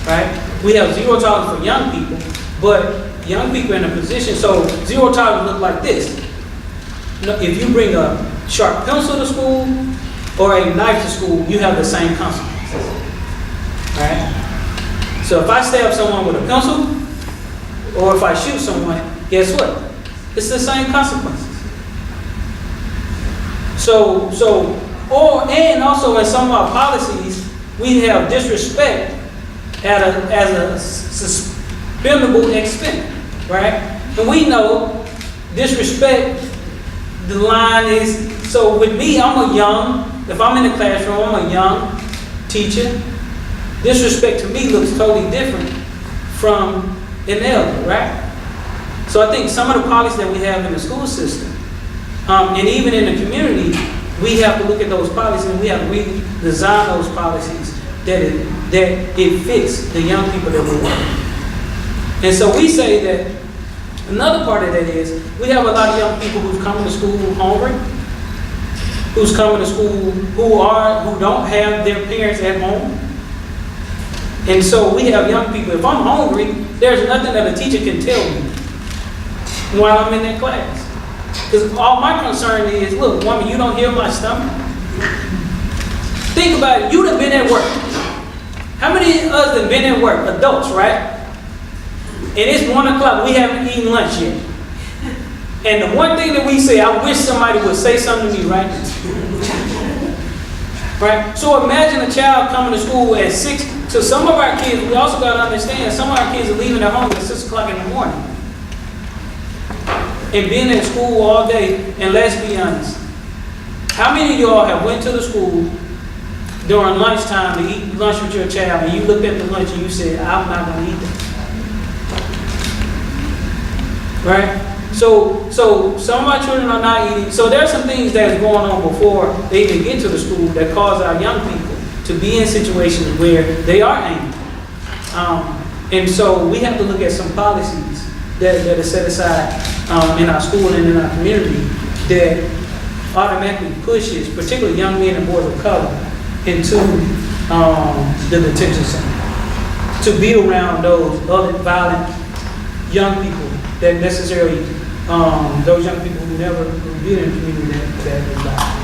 right? We have 0 tolerance for young people, but young people in a position, so 0 tolerance look like this. If you bring a sharp pencil to school or a knife to school, you have the same consequences, right? So if I stab someone with a pencil, or if I shoot someone, guess what? It's the same consequences. And also in some of our policies, we have disrespect as a suspendable expense, right? And we know disrespect, the line is, so with me, if I'm in the classroom, I'm a young teacher. Disrespect to me looks totally different from an elder, right? So I think some of the policies that we have in the school system, and even in the community, we have to look at those policies and we have to redesign those policies that it fits the young people that we want. And so we say that another part of that is we have a lot of young people who's coming to school hungry, who's coming to school who don't have their parents at home. And so we have young people, if I'm hungry, there's nothing that a teacher can tell me while I'm in that class. Because all my concern is, look, woman, you don't hear my stomach? Think about it, you'd have been at work. How many of us have been at work? Adults, right? And it's 1 o'clock, we haven't eaten lunch yet. And the one thing that we say, I wish somebody would say something to me right now. Right? So imagine a child coming to school at 6. So some of our kids, we also got to understand, some of our kids are leaving their home at 6 o'clock in the morning. And being at school all day, and let's be honest, how many of y'all have went to the school during lunchtime to eat lunch with your child, and you looked at the lunch and you said, I'm not going to eat that? Right? So some of our children are not eating. So there are some things that's going on before they even get to the school that cause our young people to be in situations where they are angry. And so we have to look at some policies that are set aside in our school and in our community that automatically pushes, particularly young men and boys of color, into the detention center, to be around those other violent young people that necessarily, those young people who never been in the community that is violent.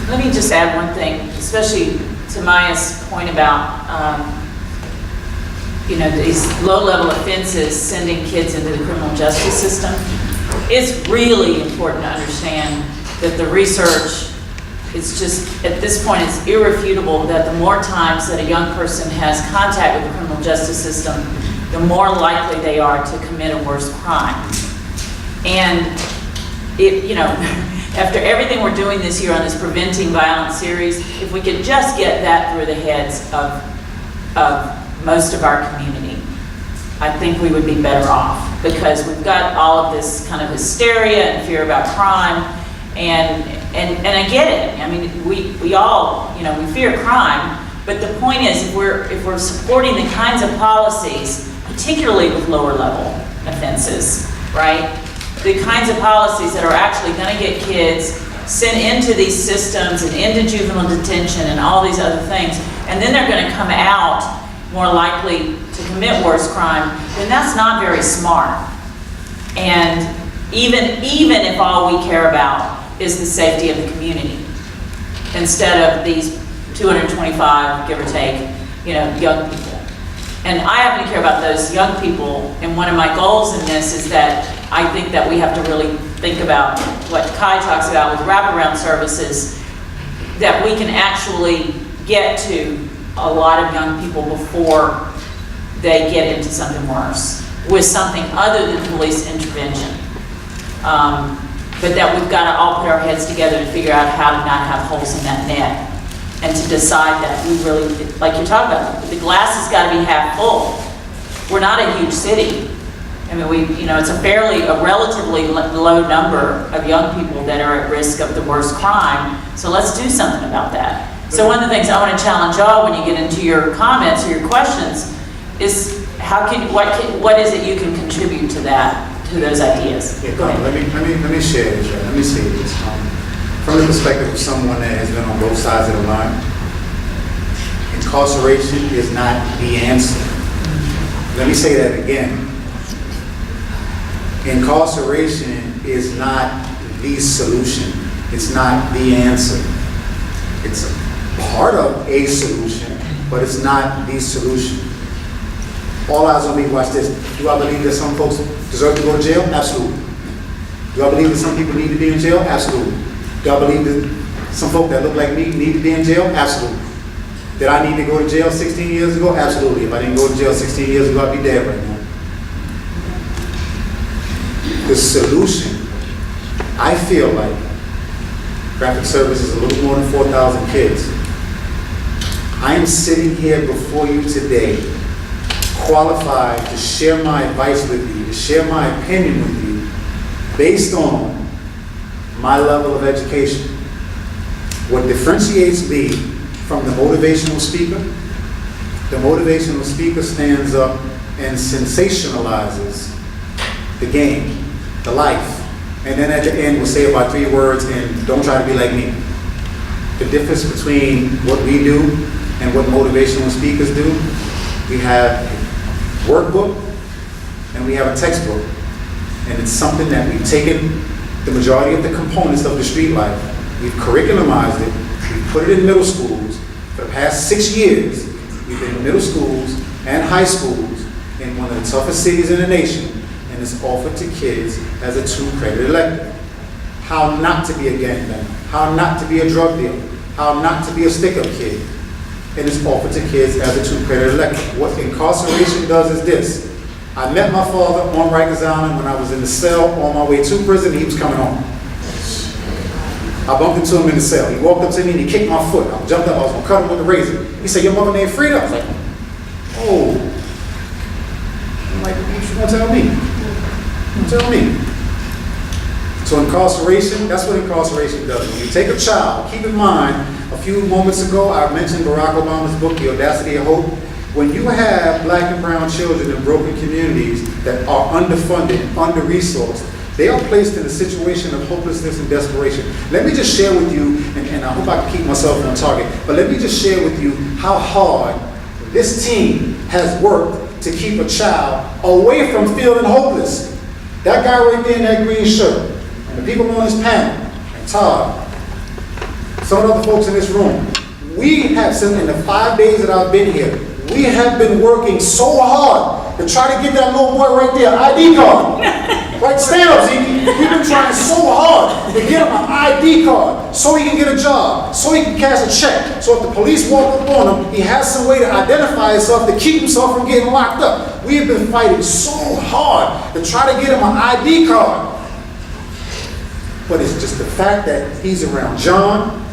Let me just add one thing, especially to Maya's point about these low-level offenses sending kids into the criminal justice system. It's really important to understand that the research is just, at this point, it's irrefutable that the more times that a young person has contact with the criminal justice system, the more likely they are to commit a worse crime. And after everything we're doing this year on this Preventing Violence series, if we could just get that through the heads of most of our community, I think we would be better off, because we've got all of this kind of hysteria and fear about crime, and And I get it. I mean, we all, you know, we fear crime, but the point is, if we're supporting the kinds of policies, particularly with lower level offenses, right? The kinds of policies that are actually going to get kids sent into these systems and into juvenile detention and all these other things, and then they're going to come out more likely to commit worse crime, then that's not very smart. And even if all we care about is the safety of the community, instead of these 225, give or take, you know, young people. And I happen to care about those young people, and one of my goals in this is that I think that we have to really think about what Kai talks about with wraparound services, that we can actually get to a lot of young people before they get into something worse, with something other than police intervention. But that we've got to all put our heads together to figure out how to not have holes in that net, and to decide that we really, like you're talking about, the glass has got to be half full. We're not a huge city. I mean, it's a relatively low number of young people that are at risk of the worst crime. So let's do something about that. So one of the things I want to challenge y'all when you get into your comments or your questions is what is it you can contribute to that, to those ideas? Yeah, Go ahead. let me share this, right? Let me say this. From the perspective of someone that has been on both sides of the line, incarceration is not the answer. Let me say that again. Incarceration is not the solution. It's not the answer. It's a part of a solution, but it's not the solution. All eyes on me, watch this. Do I believe that some folks deserve to go to jail? Absolutely. Do I believe that some people need to be in jail? Absolutely. Do I believe that some folk that look like me need to be in jail? Absolutely. Did I need to go to jail 16 years ago? Absolutely. If I didn't go to jail 16 years ago, I'd be dead right now. The solution, I feel like, graphic service is a little more than 4,000 kids. I am sitting here before you today, qualified to share my advice with you, to share my opinion with you, based on my level of education. What differentiates me from the motivational speaker stands up and sensationalizes the game, the life, and then at the end will say about 3 words and don't try to be like me. The difference between what we do and what motivational speakers do, we have a workbook and we have a textbook, and it's something that we've taken the majority of the components of the street life, we've curriculumized it, we've put it in middle schools. For the past 6 years, we've been in middle schools and high schools in one of the toughest cities in the nation, and it's offered to kids as a 2-credit elective. How not to be a gangbanger, how not to be a drug dealer, how not to be a stick-up kid, and it's offered to kids as a 2-credit elective. What incarceration does is this. I met my father on Rikers Island when I was in the cell on my way to prison, and he was coming home. I bumped into him in the cell. He walked up to me and he kicked my foot. I jumped up, I was gonna cut him with a razor. He said, "Your mother named Frida?" I was like, "Oh." I'm like, "What you gonna tell me? Tell me." So incarceration, that's what incarceration does. When you take a child, keep in mind, a few moments ago, I mentioned Barack Obama's book, The Audacity of Hope. When you have black and brown children in broken communities that are underfunded, under-resourced, they are placed in a situation of hopelessness and desperation. Let me just share with you, and I hope I can keep myself on target, but let me just share with you how hard this team has worked to keep a child away from feeling hopeless. That guy right there in that green shirt, and the people on this panel, and Todd, some of the other folks in this room, we have, since in the 5 days that I've been here, we have been working so hard to try to get that little boy right there, ID card. Right, stand up, Zeke. We've been trying so hard to get him an ID card so he can get a job, so he can cash a check. So if the police walk up on him, he has some way to identify himself to keep himself from getting locked up. We have been fighting so hard to try to get him an ID card. But it's just the fact that he's around John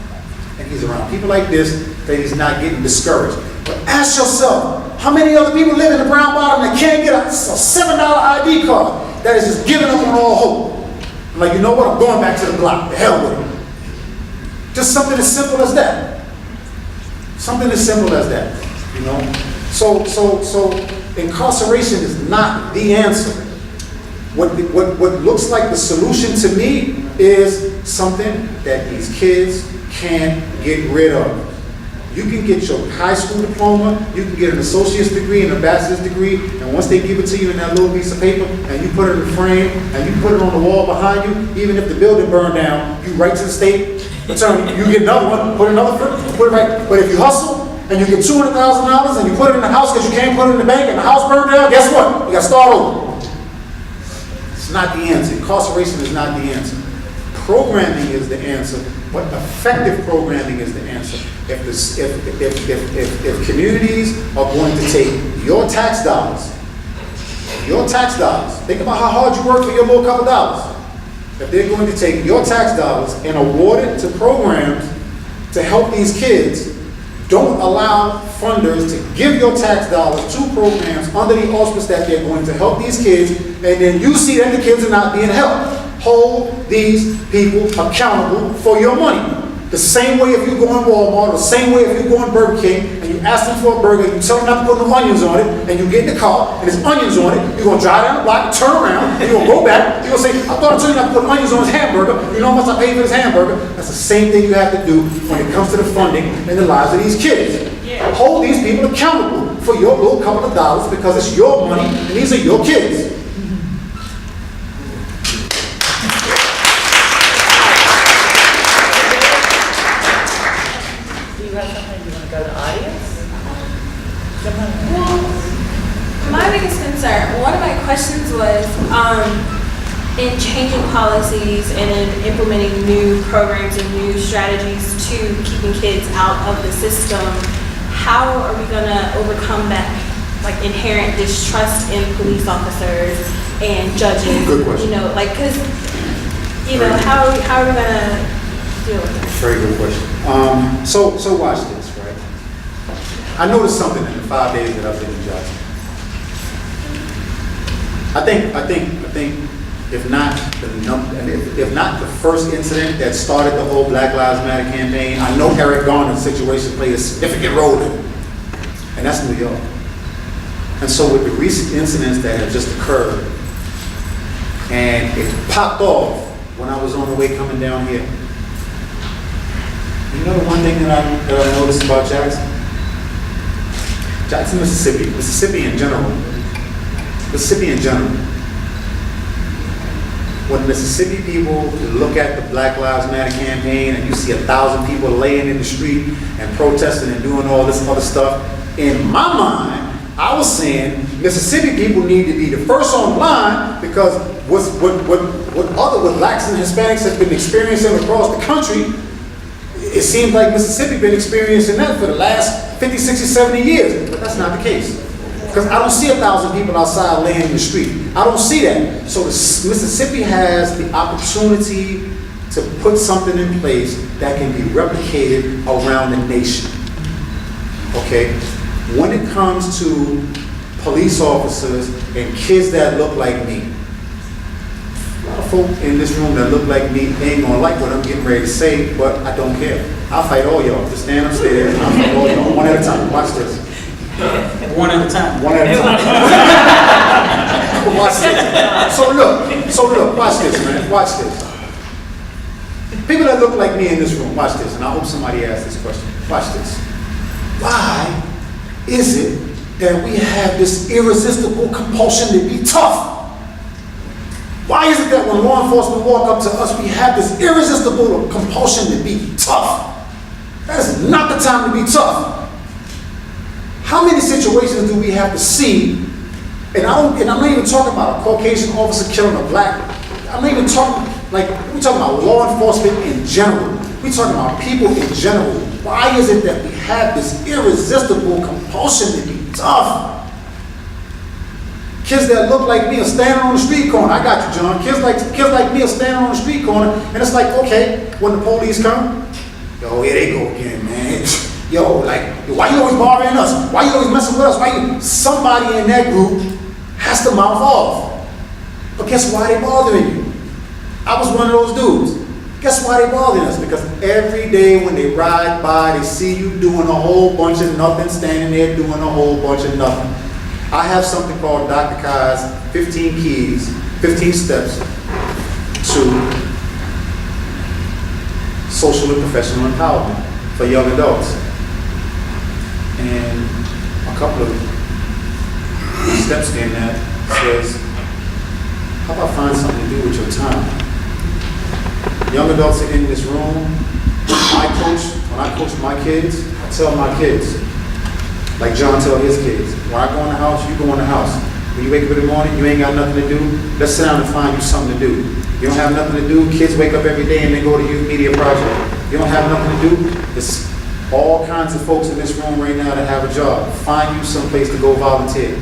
and he's around people like this that he's not getting discouraged. But ask yourself, how many other people live in the brown bottom that can't get a $7 ID card that is just giving up on all hope? I'm like, you know what? I'm going back to the block. The hell with it. Just something as simple as that. Something as simple as that, you know? So incarceration is not the answer. What looks like the solution to me is something that these kids can't get rid of. You can get your high school diploma, you can get an associate's degree and a bachelor's degree, and once they give it to you in that little piece of paper, and you put it in the frame, and you put it on the wall behind you, even if the building burned down, you write to the state attorney, you get another one, put it right. But if you hustle, and you get $200,000, and you put it in the house because you can't put it in the bank, and the house burned down, guess what? You got to start over. It's not the answer. Incarceration is not the answer. Programming is the answer, but effective programming is the answer. If communities are going to take your tax dollars, think about how hard you work for your little couple dollars. If they're going to take your tax dollars and award it to programs to help these kids, don't allow funders to give your tax dollars to programs under the auspice that they're going to help these kids, and then you see that the kids are not being helped. Hold these people accountable for your money. The same way if you go in Walmart, or the same way if you go in Burger King, and you ask them for a burger, you tell them not to put no onions on it, and you get in the car, and there's onions on it, you're going to drive down the block, turn around, and you're going to go back, you're going to say, I thought I told you not to put onions on his hamburger, you know how much I paid for this hamburger? That's the same thing you have to do when it comes to the funding and the lives of these kids. Hold these people accountable for your little couple of dollars, because it's your money, and these are your kids. My biggest concern, one of my questions was, in changing policies and in implementing new programs and new strategies to keeping kids out of the system, how are we going to overcome that like inherent distrust in police officers and judges? Good question. You know, like, because, you know, how are we going to deal with that? Very good question. So watch this, right? I noticed something in the 5 days that I've been in Jackson. I think if not the first incident that started the whole Black Lives Matter campaign, I know Eric Garner's situation played a significant role in it, and that's New York. And so with the recent incidents that have just occurred, and it popped off when I was on the way coming down here. You know the one thing that I noticed about Jackson? Jackson, Mississippi in general. When Mississippi people look at the Black Lives Matter campaign and you see 1,000 people laying in the street and protesting and doing all this other stuff, in my mind, I was saying Mississippi people need to be the first on the line, because what blacks and Hispanics have been experiencing across the country, it seems like Mississippi been experiencing that for the last 50, 60, 70 years, but that's not the case. Because I don't see 1,000 people outside laying in the street. I don't see that. So Mississippi has the opportunity to put something in place that can be replicated around the nation. Okay? When it comes to police officers and kids that look like me, a lot of folk in this room that look like me, they ain't gonna like what I'm getting ready to say, but I don't care. I'll fight all y'all. Just stand upstairs and I'll fight all y'all. One at a time. Watch this. One at a time. One at a time. Watch this. So look, watch this, man. Watch this. People that look like me in this room, watch this, and I hope somebody asks this question. Watch this. Why is it that we have this irresistible compulsion to be tough? Why is it that when law enforcement walk up to us, we have this irresistible compulsion to be tough? That is not the time to be tough. How many situations do we have to see? And I'm not even talking about a Caucasian officer killing a black. I'm not even talking, we're talking about law enforcement in general. We're talking about people in general. Why is it that we have this irresistible compulsion to be tough? Kids that look like me are standing on the street corner. I got you, John. Kids like me are standing on the street corner, and it's like, okay, when the police come, yo, here they go again, man. Yo, why you always bothering us? Why you always messing with us? Somebody in that group has to mouth off. But guess why they bothering you? I was one of those dudes. Guess why they bothering us? Because every day when they ride by, they see you doing a whole bunch of nothing, standing there doing a whole bunch of nothing. I have something called Dr. Kai's 15 keys, 15 steps to social and professional empowerment for young adults. And a couple of steps in that says, how about find something to do with your time? Young adults are in this room. When I coach my kids, I tell my kids, like John tell his kids, when I go in the house, you go in the house. When you wake up in the morning, you ain't got nothing to do, let's sit down and find you something to do. You don't have nothing to do, kids wake up every day and they go to youth media project. You don't have nothing to do, there's all kinds of folks in this room right now that have a job. Find you some place to go volunteer.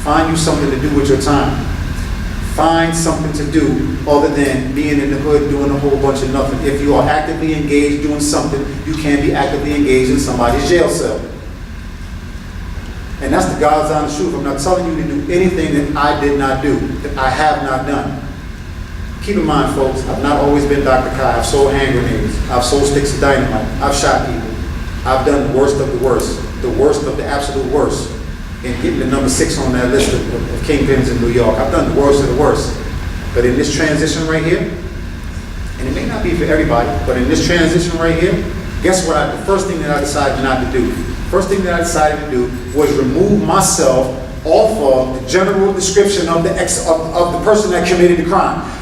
Find you something to do with your time. Find something to do other than being in the hood doing a whole bunch of nothing. If you are actively engaged doing something, you can't be actively engaged in somebody's jail cell. And that's the God's honest truth. I'm not telling you to do anything that I did not do, that I have not done. Keep in mind, folks, I've not always been Dr. Kai. I've sold hand grenades. I've sold sticks of dynamite. I've shot people. I've done the worst of the absolute worst. And getting the number 6 on that list of kingpins in New York. I've done the worst of the worst. But in this transition right here, and it may not be for everybody, but in this transition right here, guess what? The first thing that I decided not to do, was remove myself off of the general description of the person that committed the crime.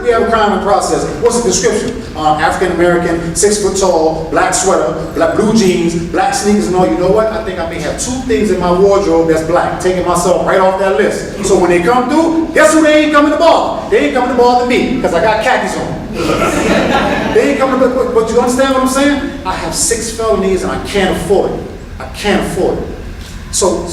We have a crime in process. What's the description? African American, 6 foot tall, black sweater, black blue jeans, black sneakers, and all. You know what? I think I may have 2 things in my wardrobe that's black, taking myself right off that list. So when they come through, guess who they ain't coming to bother? They ain't coming to bother me, because I got khakis on. They ain't coming to bother, but you understand what I'm saying? I have 6 felonies and I can't afford it. I can't afford it. So,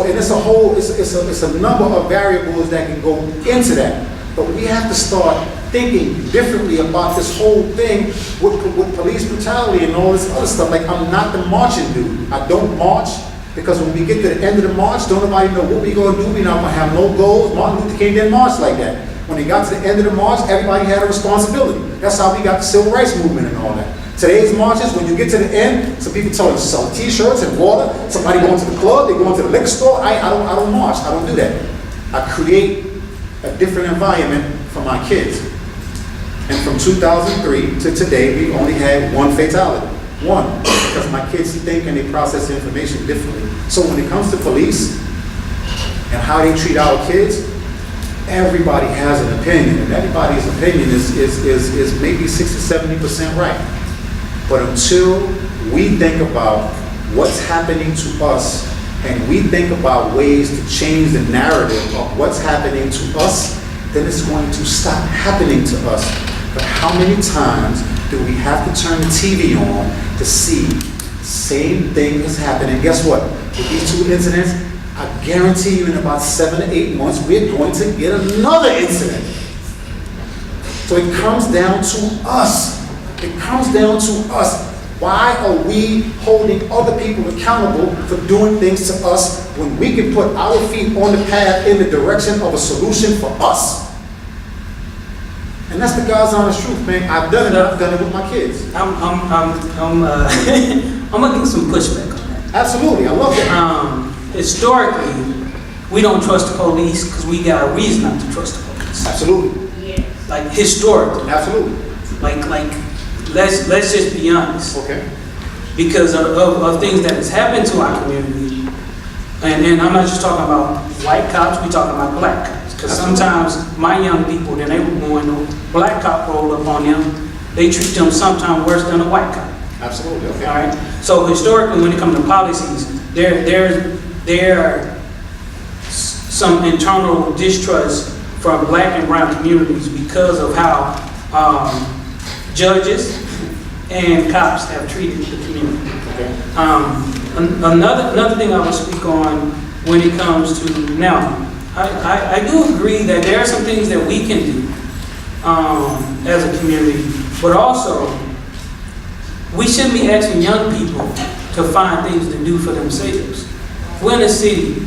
and it's a number of variables that can go into that. But we have to start thinking differently about this whole thing with police brutality and all this other stuff. Like, I'm not the marching dude. I don't march because when we get to the end of the march, don't nobody know what we're going to do. We're not going to have no goals. Martin Luther King didn't march like that. When he got to the end of the march, everybody had a responsibility. That's how we got the civil rights movement and all that. Today's marches, when you get to the end, some people tell you to sell t-shirts and water. Somebody going to the club, they going to the liquor store. I don't march. I don't do that. I create a different environment for my kids. And from 2003 to today, we've only had 1 fatality. 1, because my kids think and they process information differently. So when it comes to police and how they treat our kids, everybody has an opinion, and everybody's opinion is maybe 60-70% right. But until we think about what's happening to us, and we think about ways to change the narrative of what's happening to us, then it's going to stop happening to us. But how many times do we have to turn the TV on to see the same thing is happening? Guess what? With these 2 incidents, I guarantee you in about 7 to 8 months, we're going to get another incident. So it comes down to us. It comes down to us. Why are we holding other people accountable for doing things to us when we can put our feet on the path in the direction of a solution for us? And that's the God's honest truth, man. I've done it. I've done it with my kids. I'm gonna get some pushback on that. Absolutely, I love that. Historically, we don't trust the police because we got a reason not to trust the police. Absolutely. Like historically. Absolutely. Like let's just be honest. Okay. Because of things that has happened to our community, and I'm not just talking about white cops, we're talking about black cops. Because sometimes my young people, then they were going to black cop roll up on them, they treat them sometimes worse than a white cop. Absolutely. Okay. All right. So historically, when it comes to policies, there are some internal distrust from black and brown communities because of how judges and cops have treated the community. Okay. Another thing I will speak on when it comes to now, I do agree that there are some things that we can do as a community, but also we shouldn't be asking young people to find things to do for themselves. We're in a city,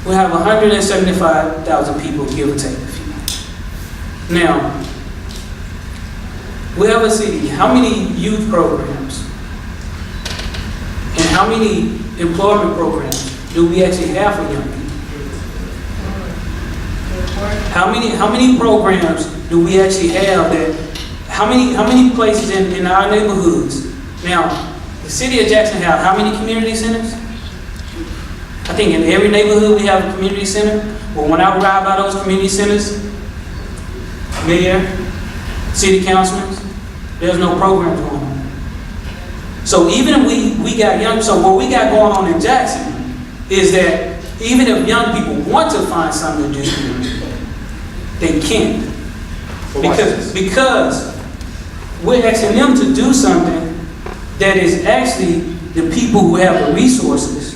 we have 175,000 people, give or take a few. Now, we have a city, how many youth programs and how many employment programs do we actually have for young people? How many programs do we actually have that, how many places in our neighborhoods? Now, the city of Jackson have how many community centers? I think in every neighborhood we have a community center. But when I ride by those community centers, mayor, city councilmen, there's no programs going on. So even if we got young, so what we got going on in Jackson is that even if young people want to find something to do, they can't. Because we're asking them to do something that is actually the people who have the resources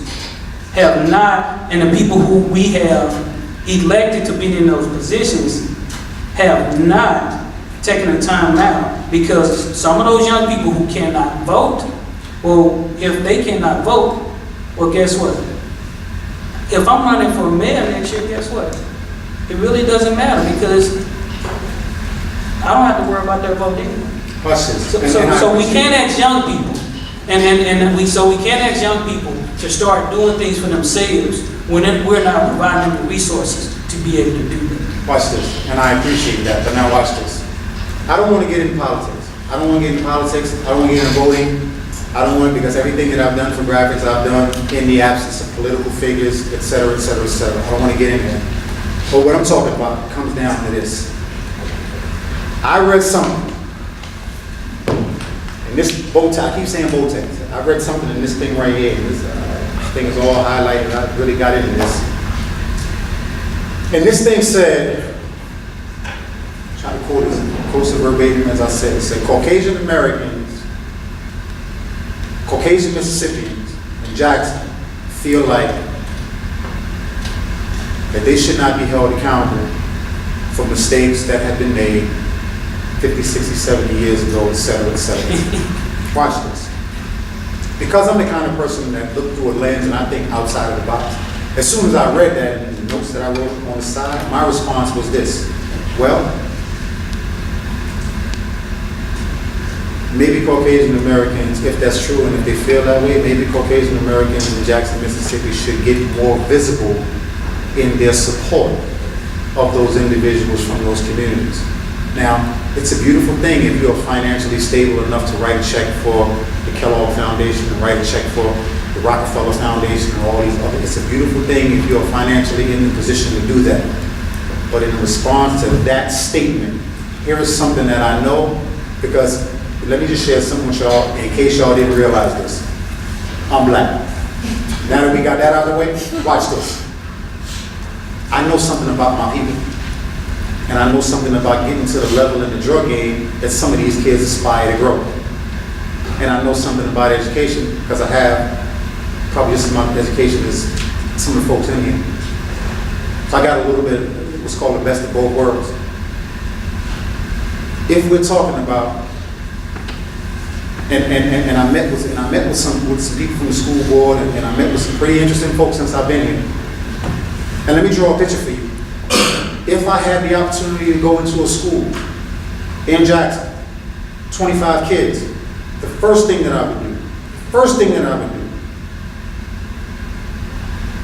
have not, and the people who we have elected to be in those positions have not taken the time out, because some of those young people who cannot vote, well, if they cannot vote, well, guess what? If I'm running for mayor next year, guess what? It really doesn't matter, because I don't have to worry about their vote anyway. So we can't ask young people, so we can't ask young people to start doing things for themselves when we're not providing them the resources to be able to do that. Watch this, and I appreciate that, but now watch this. I don't want to get into politics. I don't want to get into politics. I don't want to get into voting. I don't want to, because everything that I've done for graphics, I've done in the absence of political figures, et cetera, et cetera, et cetera. I don't want to get into that. But what I'm talking about comes down to this. I read something, and this bow tie, I keep saying bow tie. I read something in this thing right here. This thing is all highlighted. I really got into this. And this thing said, I'm trying to quote this close to verbatim as I said, it said, Caucasian Americans, Caucasian Mississippians in Jackson feel like that they should not be held accountable for mistakes that have been made 50, 60, 70 years ago, et cetera, et cetera. Watch this. Because I'm the kind of person that look through a lens and I think outside of the box, as soon as I read that in the notes that I wrote on the side, my response was this. Well, maybe Caucasian Americans, if that's true and if they feel that way, maybe Caucasian Americans in Jackson, Mississippi should get more visible in their support of those individuals from those communities. Now, it's a beautiful thing if you're financially stable enough to write a check for the Kellogg Foundation and write a check for the Rockefeller Foundation and all these other. It's a beautiful thing if you're financially in the position to do that. But in response to that statement, here is something that I know, because let me just share something with y'all in case y'all didn't realize this. I'm black. Now that we got that out of the way, watch this. I know something about my people. And I know something about getting to the level in the drug game that some of these kids aspire to grow. And I know something about education because I have probably just as much education as some of the folks in here. So I got a little bit of what's called the best of both worlds. If we're talking about, and I met with some people from the school board, and I met with some pretty interesting folks since I've been here. And let me draw a picture for you. If I had the opportunity to go into a school in Jackson, 25 kids, the first thing that I would do,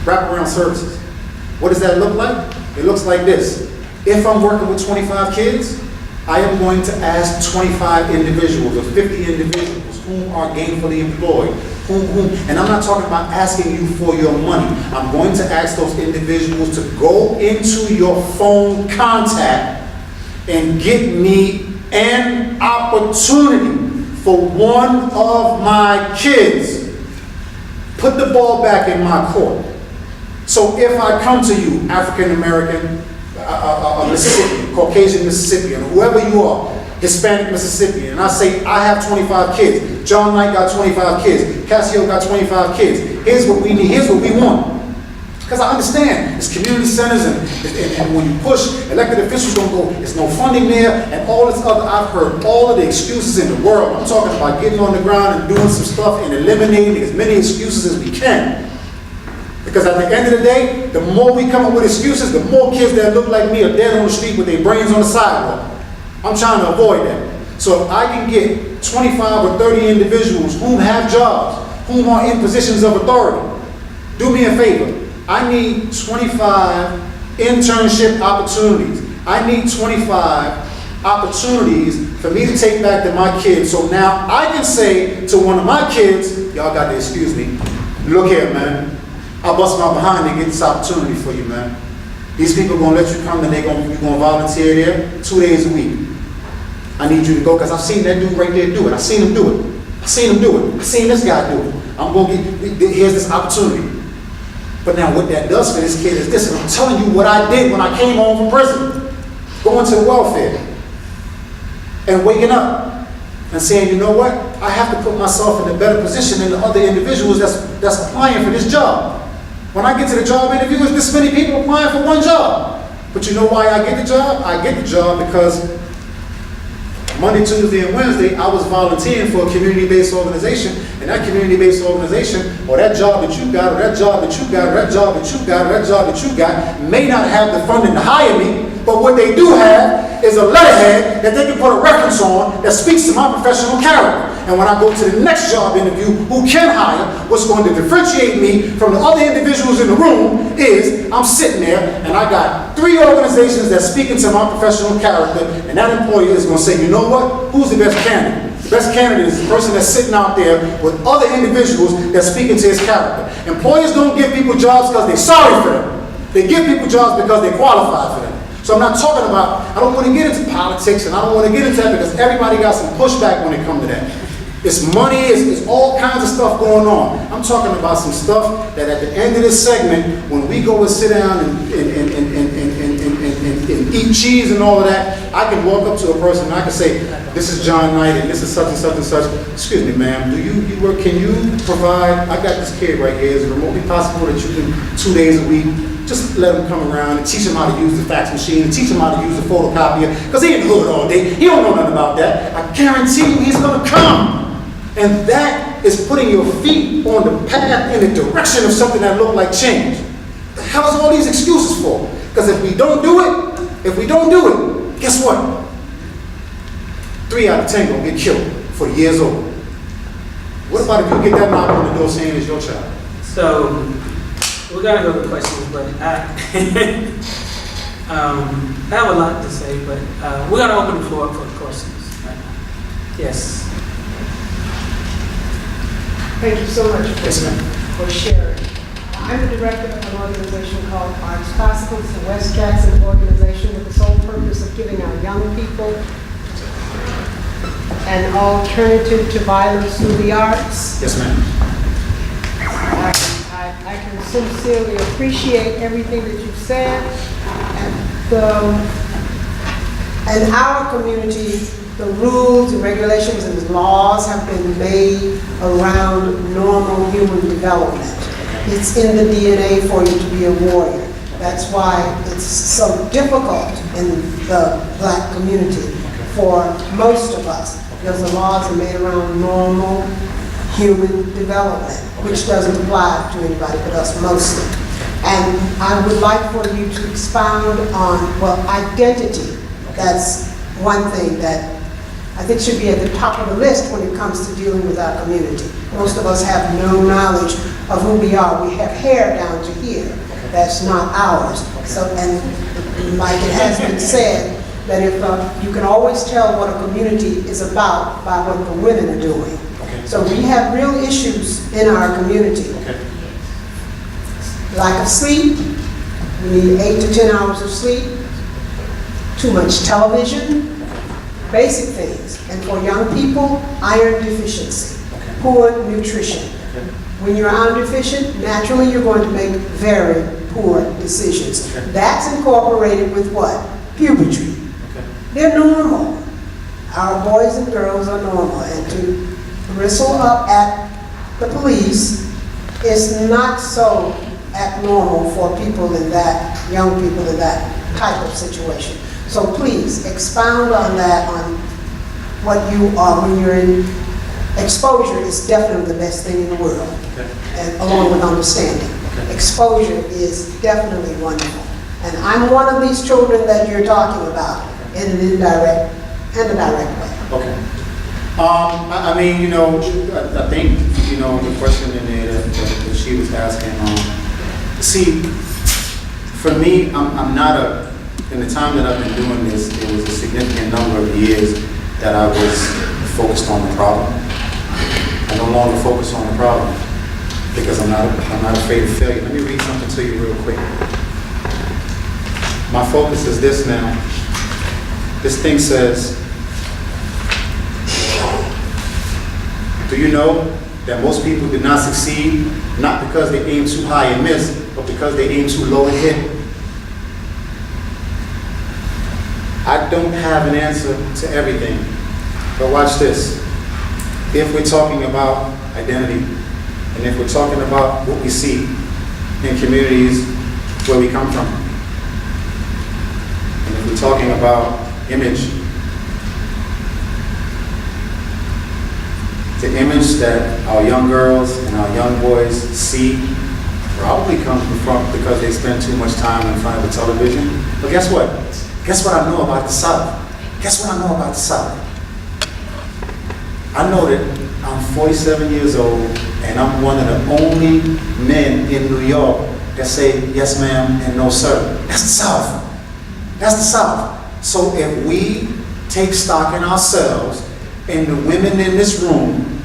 wraparound services. What does that look like? It looks like this. If I'm working with 25 kids, I am going to ask 25 individuals or 50 individuals who are gainfully employed, and I'm not talking about asking you for your money. I'm going to ask those individuals to go into your phone contact and get me an opportunity for one of my kids. Put the ball back in my court. So if I come to you, African American, Mississippian, Caucasian Mississippian, whoever you are, Hispanic Mississippian, and I say, I have 25 kids. John Knight got 25 kids. Cassio got 25 kids. Here's what we need. Here's what we want. Because I understand, it's community centers, and when you push, elected officials don't go, there's no funding there, and all this other, I've heard all of the excuses in the world. I'm talking about getting on the ground and doing some stuff and eliminating as many excuses as we can. Because at the end of the day, the more we come up with excuses, the more kids that look like me are dead on the street with their brains on the sidewalk. I'm trying to avoid that. So if I can get 25 or 30 individuals whom have jobs, whom are in positions of authority, do me a favor. I need 25 internship opportunities. I need 25 opportunities for me to take back to my kids. So now I can say to one of my kids, y'all got to excuse me, look here, man. I bust my behind to get this opportunity for you, man. These people are going to let you come and you're going to volunteer there 2 days a week. I need you to go because I've seen that dude right there do it. I've seen him do it. I've seen him do it. I've seen this guy do it. I'm going to get, here's this opportunity. But now what that does for this kid is this, and I'm telling you what I did when I came home from prison. Going to the welfare and waking up and saying, you know what? I have to put myself in a better position than the other individuals that's applying for this job. When I get to the job interview, there's this many people applying for one job. But you know why I get the job? I get the job because Monday, Tuesday, and Wednesday, I was volunteering for a community-based organization, and that community-based organization, or that job that you got, or that job that you got, or that job that you got, or that job that you got, may not have the funding to hire me, but what they do have is a letterhead that they can put a reference on that speaks to my professional character. And when I go to the next job interview, who can hire, what's going to differentiate me from the other individuals in the room is I'm sitting there and I got 3 organizations that's speaking to my professional character, and that employee is going to say, you know what, who's the best candidate? The best candidate is the person that's sitting out there with other individuals that's speaking to his character. Employers don't give people jobs because they're sorry for them. They give people jobs because they qualify for them. So I'm not talking about, I don't want to get into politics and I don't want to get into that because everybody got some pushback when it comes to that. It's money, it's all kinds of stuff going on. I'm talking about some stuff that at the end of this segment, when we go and sit down and eat cheese and all of that, I can walk up to a person and I can say, this is John Knight and this is such and such and such. Excuse me, ma'am, do you work, can you provide, I got this kid right here, is it remotely possible that you can 2 days a week, just let him come around and teach him how to use the fax machine and teach him how to use the photocopier, because he in the hood all day, he don't know nothing about that. I guarantee you he's gonna come. And that is putting your feet on the path in the direction of something that look like change. The hell is all these excuses for? Because if we don't do it, guess what? 3 out of 10 gonna get killed for years old. What about if you get that knock on the door saying it's your child? So, we're gonna go to questions, but I have a lot to say, but we're gonna open the floor up for questions. Yes. Thank you so much Yes, ma'am. for sharing. I'm the director of an organization called Arts Classicals, a West Jackson organization with the sole purpose of giving our young people an alternative to violence through the arts. Yes, ma'am. I can sincerely appreciate everything that you've said. And our community, the rules and regulations and laws have been made around normal human development. It's in the DNA for you to be a warrior. That's why it's so difficult in the Black community for most of us, because the laws are made around normal human development, which doesn't apply to anybody but us mostly. And I would like for you to expound on, well, identity. That's one thing that I think should be at the top of the list when it comes to dealing with our community. Most of us have no knowledge of who we are. We have hair down to here. That's not ours. So, and like it has been said, that if you can always tell what a community is about by what the women are doing. So we have real issues in our community. Lack of sleep. We need 8 to 10 hours of sleep. Too much television. Basic things. And for young people, iron deficiency, poor nutrition. When you're iron deficient, naturally you're going to make very poor decisions. That's incorporated with what? Puberty. They're normal. Our boys and girls are normal. And to bristle up at the police is not so abnormal for people in that, young people in that type of situation. So please expound on that, on what you are when you're in exposure is definitely the best thing in the world, and along with understanding. Exposure is definitely wonderful. And I'm one of these children that you're talking about in an indirect and a direct way. Okay. I mean, you know, I think, you know, the question in there that she was asking, see, for me, I'm not in the time that I've been doing this, there was a significant number of years that I was focused on the problem. I no longer focus on the problem because I'm not afraid of failure. Let me read something to you real quick. My focus is this now. This thing says, do you know that most people do not succeed, not because they aim too high and miss, but because they aim too low and hit? I don't have an answer to everything, but watch this. If we're talking about identity, and if we're talking about what we see in communities where we come from, and if we're talking about image, the image that our young girls and our young boys see probably comes from because they spend too much time in front of the television. But guess what? Guess what I know about the South? Guess what I know about the South? I know that I'm 47 years old and I'm one of the only men in New York that say yes ma'am and no sir. That's the South. That's the South. So if we take stock in ourselves and the women in this room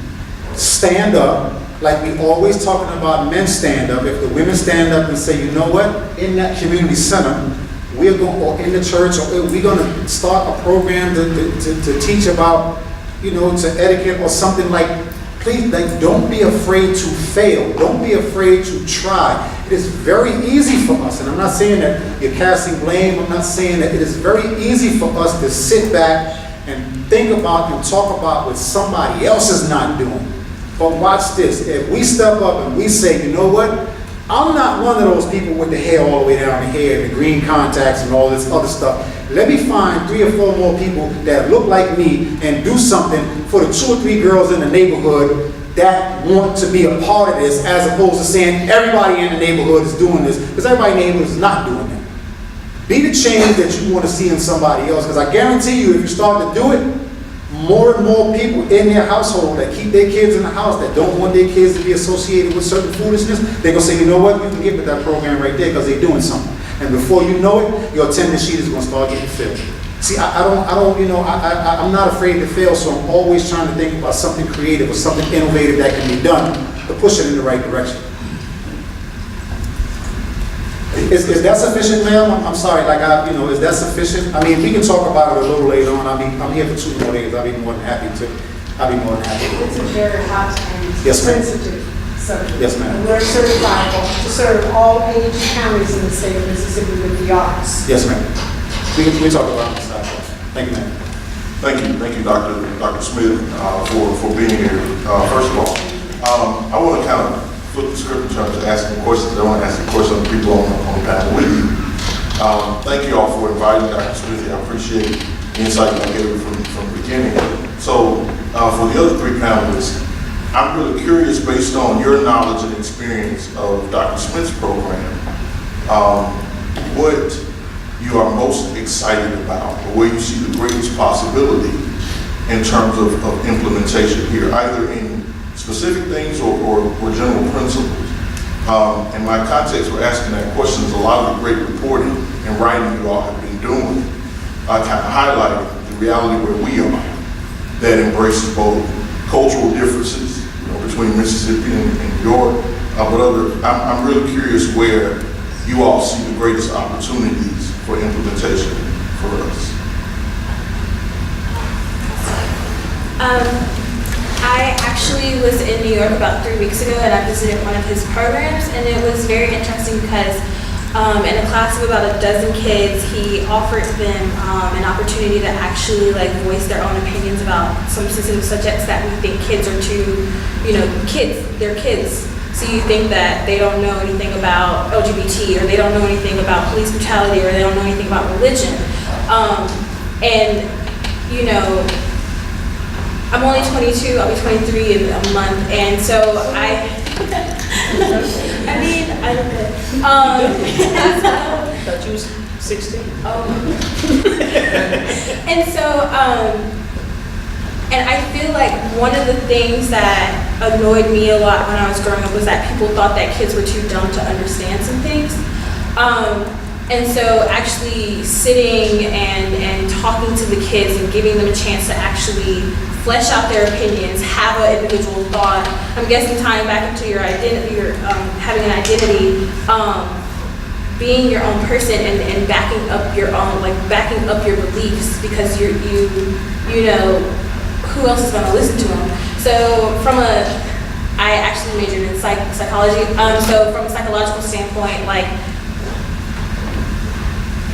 stand up, like we always talking about men stand up, if the women stand up and say, you know what, in that community center, we're going, or in the church, or we're going to start a program to teach about, you know, to etiquette or something like, please, like, don't be afraid to fail. Don't be afraid to try. It is very easy for us, and I'm not saying that you're casting blame, I'm not saying that it is very easy for us to sit back and think about and talk about what somebody else is not doing. But watch this, if we step up and we say, you know what, I'm not one of those people with the hair all the way down the head and the green contacts and all this other stuff. Let me find 3 or 4 more people that look like me and do something for the 2 or 3 girls in the neighborhood that want to be a part of this, as opposed to saying everybody in the neighborhood is doing this, because everybody in the neighborhood is not doing it. Be the change that you want to see in somebody else, because I guarantee you, if you start to do it, more and more people in their household that keep their kids in the house, that don't want their kids to be associated with certain foolishness, they're going to say, you know what, you can get with that program right there because they're doing something. And before you know it, your attendance sheet is going to start getting filled. See, I don't, you know, I'm not afraid to fail, so I'm always trying to think about something creative or something innovative that can be done to push it in the right direction. Is that sufficient, ma'am? I'm sorry, like, you know, is that sufficient? I mean, we can talk about it a little later on. I'm here for 2 more days. I'll be more than happy to. It's a very hot and Yes, ma'am. sensitive subject. Yes, ma'am. And we're certified to serve all 82 counties in the state of Mississippi with the arts. Yes, ma'am. We talk about this stuff. Thank you, ma'am. Thank you, Dr. Smith, for being here. First of all, I want to kind of flip the script in terms of asking questions. I want to ask the question of the people on the panel with you. Thank you all for inviting Dr. Smith. I appreciate the insight I gave from the beginning. So for the other 3 panelists, I'm really curious, based on your knowledge and experience of Dr. Smith's program, what you are most excited about, or where you see the greatest possibility in terms of implementation here, either in specific things or general principles. In my context for asking that question is a lot of the great reporting and writing you all have been doing, kind of highlighting the reality where we are, that embraces both cultural differences, you know, between Mississippi and New York, but I'm really curious where you all see the greatest opportunities for implementation for us. I actually was in New York about 3 weeks ago, and I visited one of his programs, and it was very interesting because in a class of about 12 kids, he offered them an opportunity to actually like voice their own opinions about some sensitive subjects that we think kids are too, you know, they're kids. So you think that they don't know anything about LGBT, or they don't know anything about police brutality, or they don't know anything about religion. And, you know, I'm only 22, I'll be 23 in a month, and so I mean, I look good. I thought you was 16. And so, And I feel like one of the things that annoyed me a lot when I was growing up was that people thought that kids were too dumb to understand some things. And so actually sitting and talking to the kids and giving them a chance to actually flesh out their opinions, have an individual thought. I'm guessing tying back into your identity, your having an identity, being your own person and backing up your own, like backing up your beliefs, because you know, who else is going to listen to them? So I actually majored in psychology. So from a psychological standpoint, like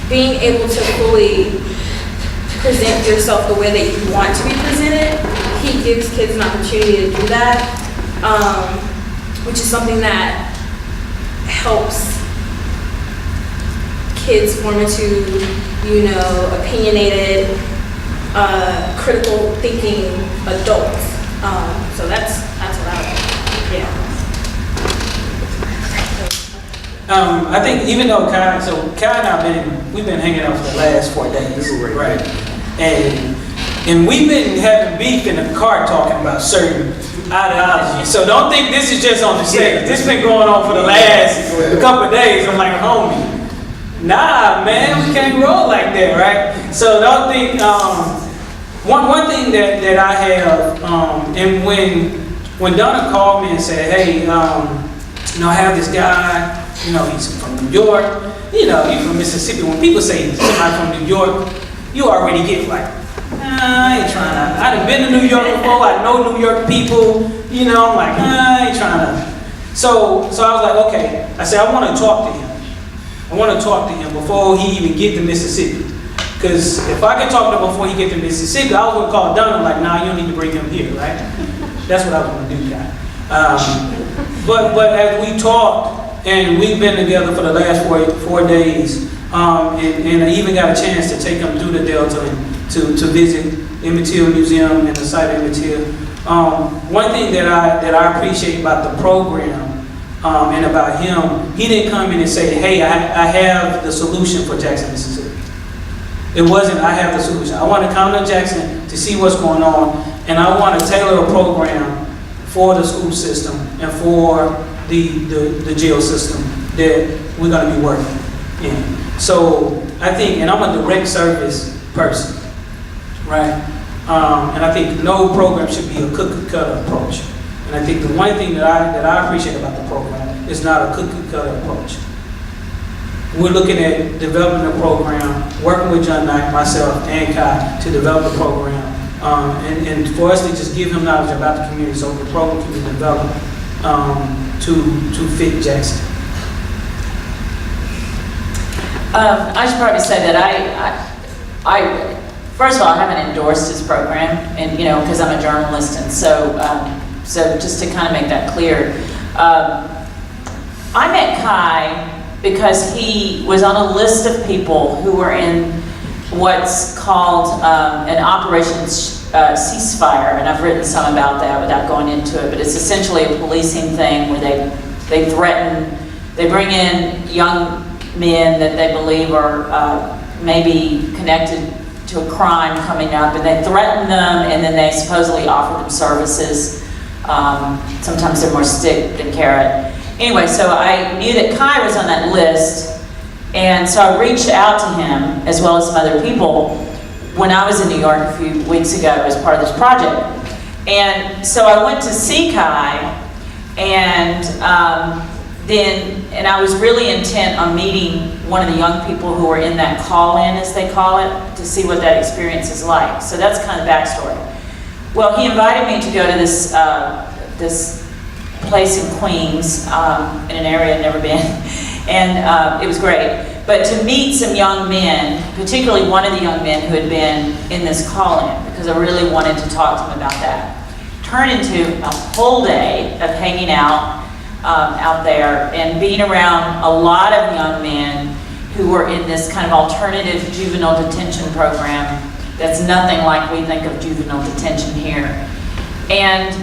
being able to fully present yourself the way that you want to be presented, he gives kids an opportunity to do that, which is something that helps kids form into, you know, opinionated, critical thinking adults. So that's what I would, yeah. I think even though Kai and I we've been hanging out for the last 4 days, right? And we've been having beef in the car talking about certain ideologies. So don't think this is just on the stage. This has been going on for the last couple of days. I'm like, homie, nah, man, we can't roll like that, right? So don't think. One thing that I have, and when Donna called me and said, hey, you know, I have this guy. You know, he's from New York, you know, he's from Mississippi. When people say somebody from New York, you already get like, I ain't trying to, I done been to New York before, I know New York people, you know, I'm like, I ain't trying to. So I was like, okay, I said, I want to talk to him. I want to talk to him before he even get to Mississippi. Because if I can talk to him before he get to Mississippi, I was going to call Donna like, nah, you don't need to bring him here, right? That's what I was going to do, guy. But as we talked, and we've been together for the last 4 days, and I even got a chance to take him through the Delta and to visit Emmett Till Museum and the site of Emmett Till. One thing that I appreciate about the program and about him, he didn't come in and say, hey, I have the solution for Jackson, Mississippi. It wasn't, I have the solution. I want to come to Jackson to see what's going on, and I want to tailor a program for the school system and for the jail system that we're going to be working in. So I think, and I'm a direct service person, right? And I think no program should be a cookie-cutter approach. And I think the one thing that I appreciate about the program is not a cookie-cutter approach. We're looking at developing a program, working with John Knight, myself, and Kai to develop a program, and for us to just give him knowledge about the community so the program can be developed to fit Jackson. I should probably say that I first of all, I haven't endorsed his program, and you know, because I'm a journalist, and so just to kind of make that clear, I met Kai because he was on a list of people who were in what's called an Operation Ceasefire, and I've written some about that without going into it, but it's essentially a policing thing where they threaten, they bring in young men that they believe are maybe connected to a crime coming up, and they threaten them, and then they supposedly offer them services. Sometimes they're more stick than carrot. Anyway, so I knew that Kai was on that list, and so I reached out to him, as well as some other people, when I was in New York a few weeks ago as part of this project. And so I went to see Kai, and I was really intent on meeting one of the young people who were in that call-in, as they call it, to see what that experience is like. So that's kind of the backstory. Well, he invited me to go to this place in Queens, in an area I'd never been, and it was great. But to meet some young men, particularly one of the young men who had been in this call-in, because I really wanted to talk to him about that, turned into a whole day of hanging out out there and being around a lot of young men who were in this kind of alternative juvenile detention program that's nothing like we think of juvenile detention here. And,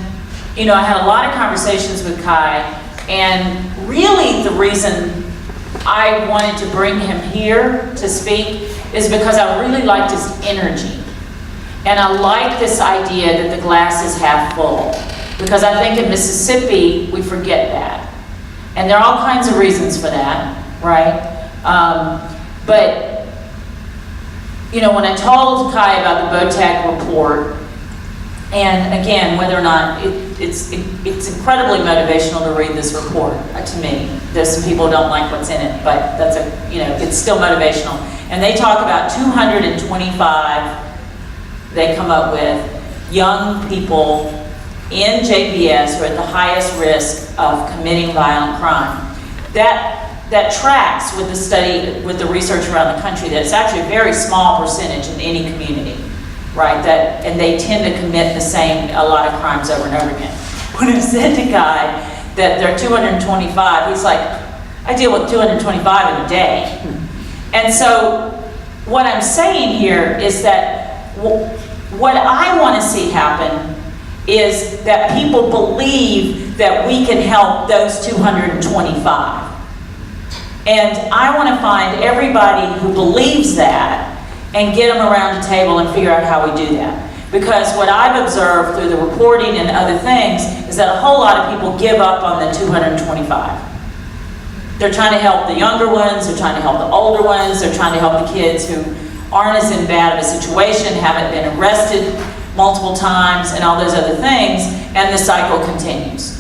you know, I had a lot of conversations with Kai, and really the reason I wanted to bring him here to speak is because I really liked his energy. And I like this idea that the glass is half full, because I think in Mississippi, we forget that. And there are all kinds of reasons for that, right? But, you know, when I told Kai about the BOTAC report, and again, whether or not it's incredibly motivational to read this report, to me. There's some people who don't like what's in it, but that's it's still motivational. And they talk about 225, they come up with, young people in JPS who are at the highest risk of committing violent crime. That tracks with the study, with the research around the country, that it's actually a very small percentage in any community. Right, and they tend to commit a lot of crimes over and over again. When I said to Guy that there are 225, he's like, I deal with 225 in a day. And so what I'm saying here is that what I want to see happen is that people believe that we can help those 225. And I want to find everybody who believes that and get them around the table and figure out how we do that. Because what I've observed through the reporting and other things is that a whole lot of people give up on the 225. They're trying to help the younger ones, they're trying to help the older ones, they're trying to help the kids who aren't as in bad of a situation, haven't been arrested multiple times, and all those other things, and the cycle continues.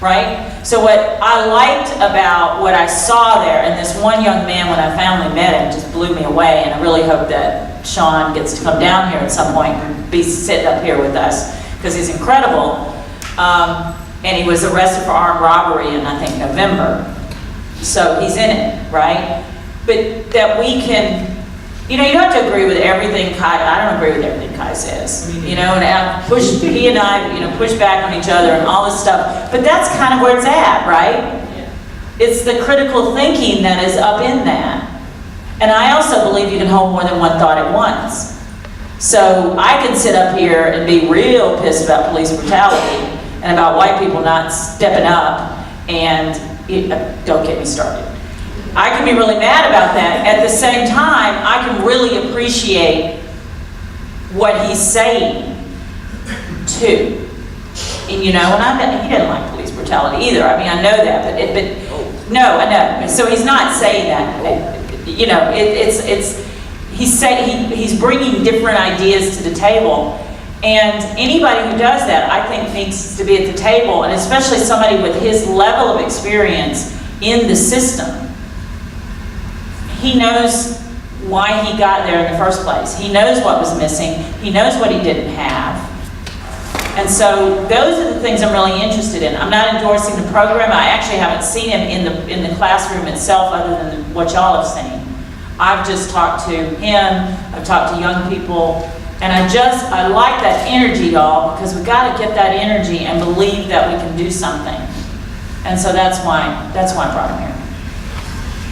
Right? So what I liked about what I saw there, and this one young man, when I finally met him, just blew me away, and I really hope that Sean gets to come down here at some point and be sitting up here with us, because he's incredible. And he was arrested for armed robbery in, I think, November. So he's in it, right? But that we can, you don't have to agree with everything Kai, I don't agree with everything Kai says, and he and I, push back on each other and all this stuff, but that's kind of where it's at, right? Yeah. It's the critical thinking that is up in that. And I also believe you can hold more than one thought at once. So I can sit up here and be real pissed about police brutality and about white people not stepping up, and don't get me started. I can be really mad about that. At the same time, I can really appreciate what he's saying, too. And he didn't like police brutality either. I mean, I know that, but no, I know. So he's not saying that. He's bringing different ideas to the table. And anybody who does that, I think, needs to be at the table, and especially somebody with his level of experience in the system. He knows why he got there in the first place. He knows what was missing. He knows what he didn't have. And so those are the things I'm really interested in. I'm not endorsing the program. I actually haven't seen him in the classroom itself, other than what y'all have seen. I've just talked to him. I've talked to young people. And I like that energy, y'all, because we've got to get that energy and believe that we can do something. And so that's why I brought him here.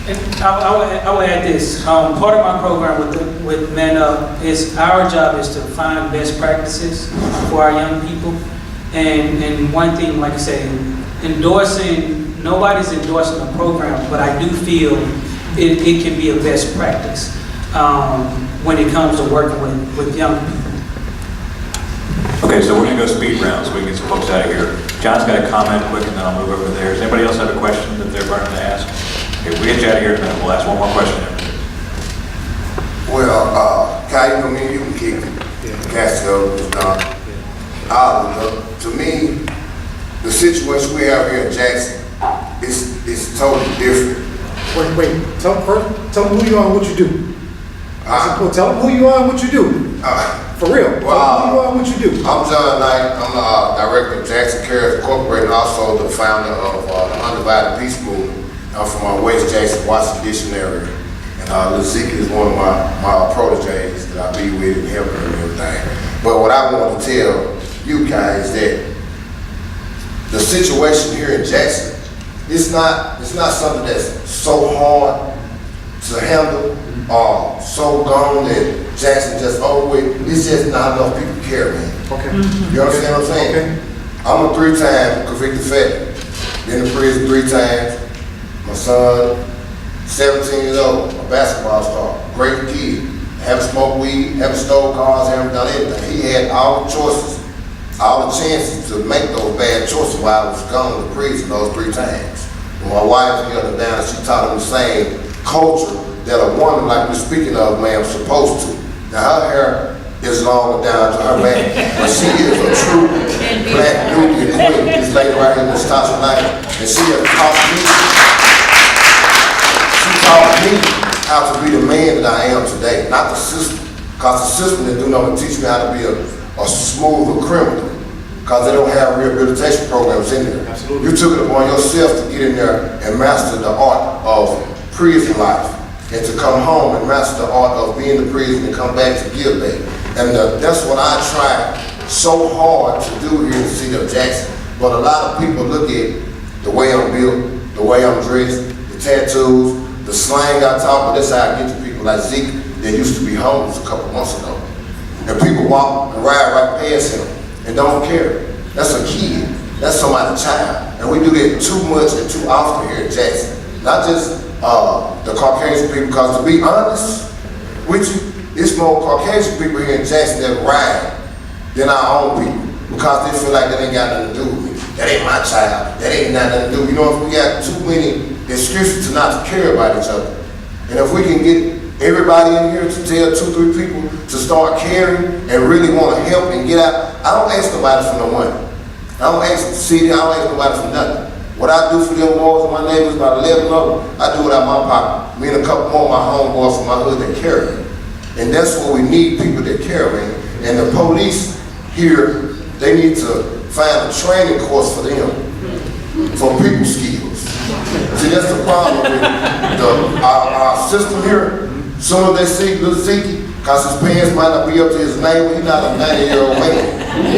And I will add this. Part of my program with Men Up is our job is to find best practices for our young people. And one thing, like I say, nobody's endorsing the program, but I do feel it can be a best practice when it comes to working with young people. Okay, so we're going to go speed round so we can get some folks out of here. John's got a comment quick, and then I'll move over there. Does anybody else have a question that they're burning to ask? Okay, we'll get you out of here in a minute. We'll ask one more question. Well, Kai, me and you can kick Cassio, to me, the situation we have here in Jackson is totally different. Wait. Tell them who you are and what you do. Tell them who you are and what you do. For real. Tell them who you are and what you do. I'm John Knight. I'm the director of Jackson Cares Incorporated, and also the founder of the Undivided Peace Movement. I'm from West Jackson, Washington Dictionary. And Lizika is one of my proteges that I be with and helping and everything. But what I want to tell you guys is that the situation here in Jackson, it's not something that's so hard to handle or so gone that Jackson just over with. It's just not enough people care, man. Okay. You understand what I'm saying? Okay. I'm a 3-time convicted felon. Been in prison 3 times. My son, 17 years old, a basketball star, great kid. haven't smoked weed, haven't stole cars, haven't done anything. He had all the choices, all the chances to make those bad choices while I was gone to prison those 3 times. When my wife held him down, she taught him the same culture that a woman like we're speaking of, ma'am, supposed to. Now her hair is long down to her back, but she is a true black Nubian queen. This lady right here, Miss Tasha Knight, and she has taught me how to be the man that I am today, not the system. Because the system didn't do nothing to teach me how to be a smoother criminal. Because they don't have rehabilitation programs in there. Absolutely. You took it upon yourself to get in there and master the art of prison life, and to come home and master the art of being in prison and come back to give back. And that's what I try so hard to do here in the city of Jackson. But a lot of people look at the way I'm built, the way I'm dressed, the tattoos, the slang I talk, but that's how I get to people like Zeke that used to be homeless a couple months ago. And people walk and ride right past him and don't care. That's a kid. That's somebody's child. And we do that too much and too often here in Jackson. Not just the Caucasian people, because to be honest with you, it's more Caucasian people here in Jackson that ride than our own people, because they feel like that ain't got nothing to do with me. That ain't my child. That ain't nothing to do. You know, if we got too many excuses to not to care about each other. And if we can get everybody in here to tell 2, 3 people to start caring and really want to help and get out. I don't ask nobody for no money. I don't ask the city, I don't ask nobody for nothing. What I do for them boys and my neighbors, about 11 of them, I do it out of my pocket. Me and a couple more of my homeboys from my hood that care. And that's what we need, people that care, man. And the police here, they need to find a training course for them, for people skills. See, that's the problem with our system here. Soon as they see little Zeke, because his pants might not be up to his neighbor, he's not a 90-year-old man.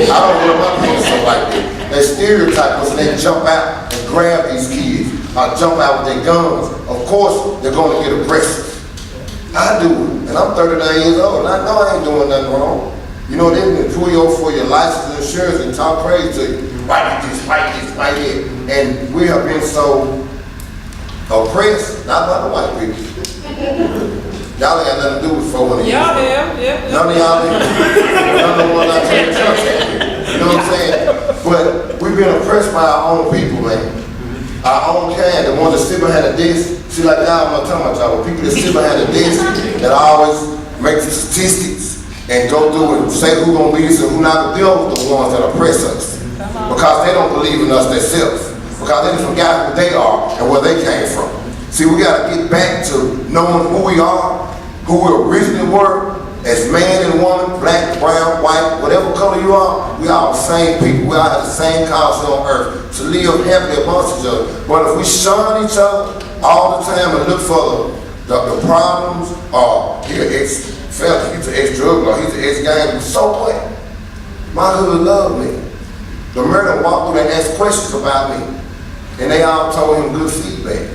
I don't wear my pants up like that. They stereotype us and they jump out and grab these kids, or jump out with their guns. Of course, they're going to get aggressive. I do it, and I'm 39 years old, and I know I ain't doing nothing wrong. You know, they can pull you over for your license and insurance and talk crazy to you. Fight this, fight that. And we have been so oppressed, not by the white people. Y'all ain't got nothing to do with 400 years. Y'all have, yeah. None of y'all ain't. None of the ones I take to church at. You know what I'm saying? But we've been oppressed by our own people, man. Our own kind, the ones that sit behind the desk. See, like y'all, I'm not talking about y'all, but people that sit behind the desk that always make the statistics and go through and say who gonna be this and who not. They're the ones that oppress us. Because they don't believe in us themselves. Because they just forgot who they are and where they came from. See, we got to get back to knowing who we are, who we originally were, as man and woman, black, brown, white, whatever color you are, we all the same people. We all have the same cause on earth, to live happily amongst each other. But if we shun each other all the time and look for the problems, or he's an ex-felon, he's an ex-drug lord, he's an ex-gang, so what? My hood loved me. The murderer walked through and asked questions about me, and they all told him good feedback.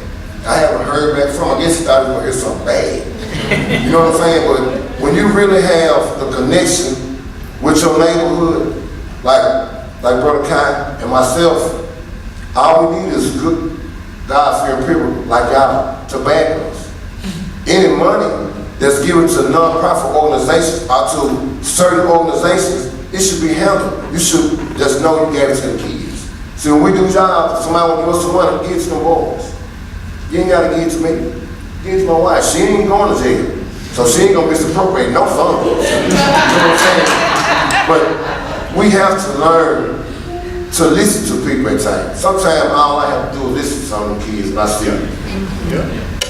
I haven't heard back from him. I guess he thought he was going to hear something bad. You know what I'm saying? But when you really have the connection with your neighborhood, like Brother Kai and myself, all we need is good, God-fearing people like y'all to back us. Any money that's given to non-profit organizations or to certain organizations, it should be handled. You should just know you gave it to the kids. See, when we do jobs, somebody will give us some money, give it to them boys. You ain't gotta give it to me. Give it to my wife. She ain't going to jail. So she ain't gonna misappropriate no funds. You know what I'm saying? But we have to learn to listen to people at times. Sometimes all I have to do is listen to some of the kids and I still,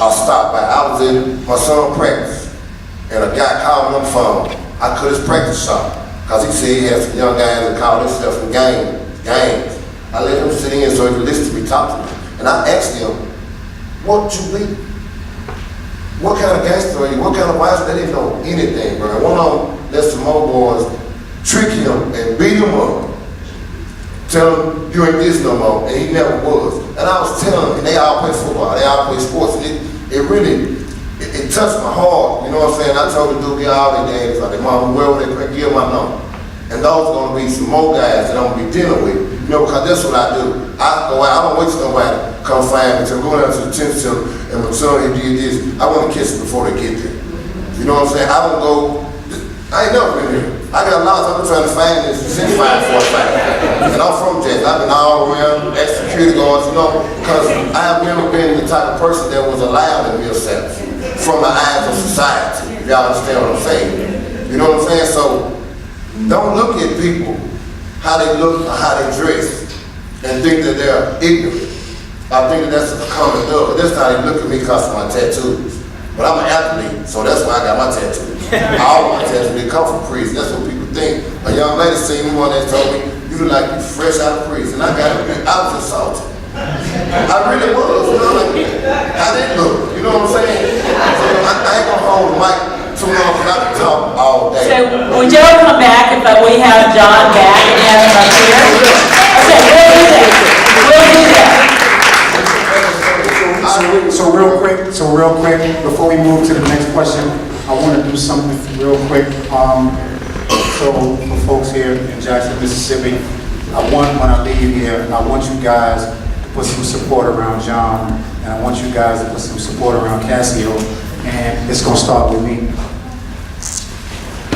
I'll stop by. I was in my son's practice and a guy called me on the phone. I cut his practice shop because he said he had some young guys that call themselves from gangs. I let him sit in so he could listen to me talk to me. And I asked him, what you be? What kind of gangster are you? What kind of violence? They didn't know anything, bro. One of them let some more boys trick him and beat him up. Tell him you ain't this no more, and he never was. And I was telling him, and they all play football, they all play sports, and it really touched my heart. You know what I'm saying? I told the dude, get all their days, like their mama, wherever they give my number. And those are gonna be some more guys that I'm gonna be dealing with. You know, because that's what I do. I go out, I don't wait till nobody come find me. So I'm going out to the detention center and my son, he did this. I want to catch them before they get there. You know what I'm saying? I don't go, I ain't never been here. I got lots, I've been trying to find this since 545. And I'm from Jackson. I've been all around, ex-security guards, you know, because I have never been the type of person that was allowed in Millsap from the eyes of society, if y'all understand what I'm saying. You know what I'm saying? So, don't look at people, how they look or how they dress, and think that they're ignorant. I think that that's a common dog. That's how they look at me because of my tattoos. But I'm an athlete, so that's why I got my tattoos. All my tattoos, they come from prison. That's what people think. A young lady seen me one that told me, you look like you fresh out of prison. I was assaulted. I really was, you know, like, how they look, you know what I'm saying? So I ain't gonna hold the mic too long because I can talk all day. So, would y'all come back if we have John back and have him up here? Okay, we'll do that. So real quick, before we move to the next question, I want to do something real quick. So for folks here in Jackson, Mississippi, when I leave here, I want you guys to put some support around John, and I want you guys to put some support around Cassio, and it's gonna start with me.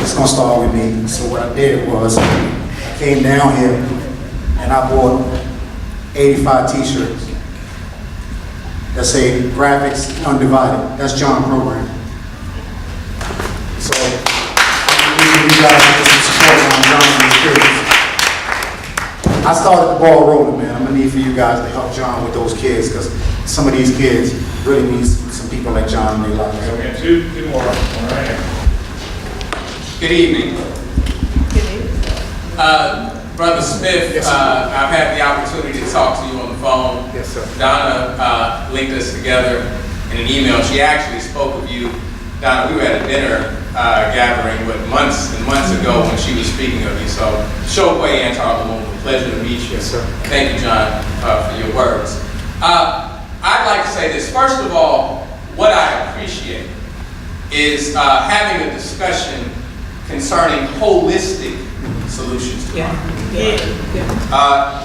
It's gonna start with me. So what I did was, I came down here and I bought 85 t-shirts that say graphics undivided. That's John's program. So I need you guys to put some support on John and his kids. I started the ball rolling, man. I'm gonna need for you guys to help John with those kids, because some of these kids really need some people like John in their lives. Okay, two more. All right. Good evening. Brother Smith, yes, I've had the opportunity to talk to you on the phone. Yes, sir. Donna linked us together in an email. She actually spoke of you. Donna, we were at a dinner gathering months and months ago when she was speaking of you. So, Shokwe Antar, pleasure to meet you. Yes, sir. Thank you, John, for your words. I'd like to say this. First of all, what I appreciate is having a discussion concerning holistic solutions to crime.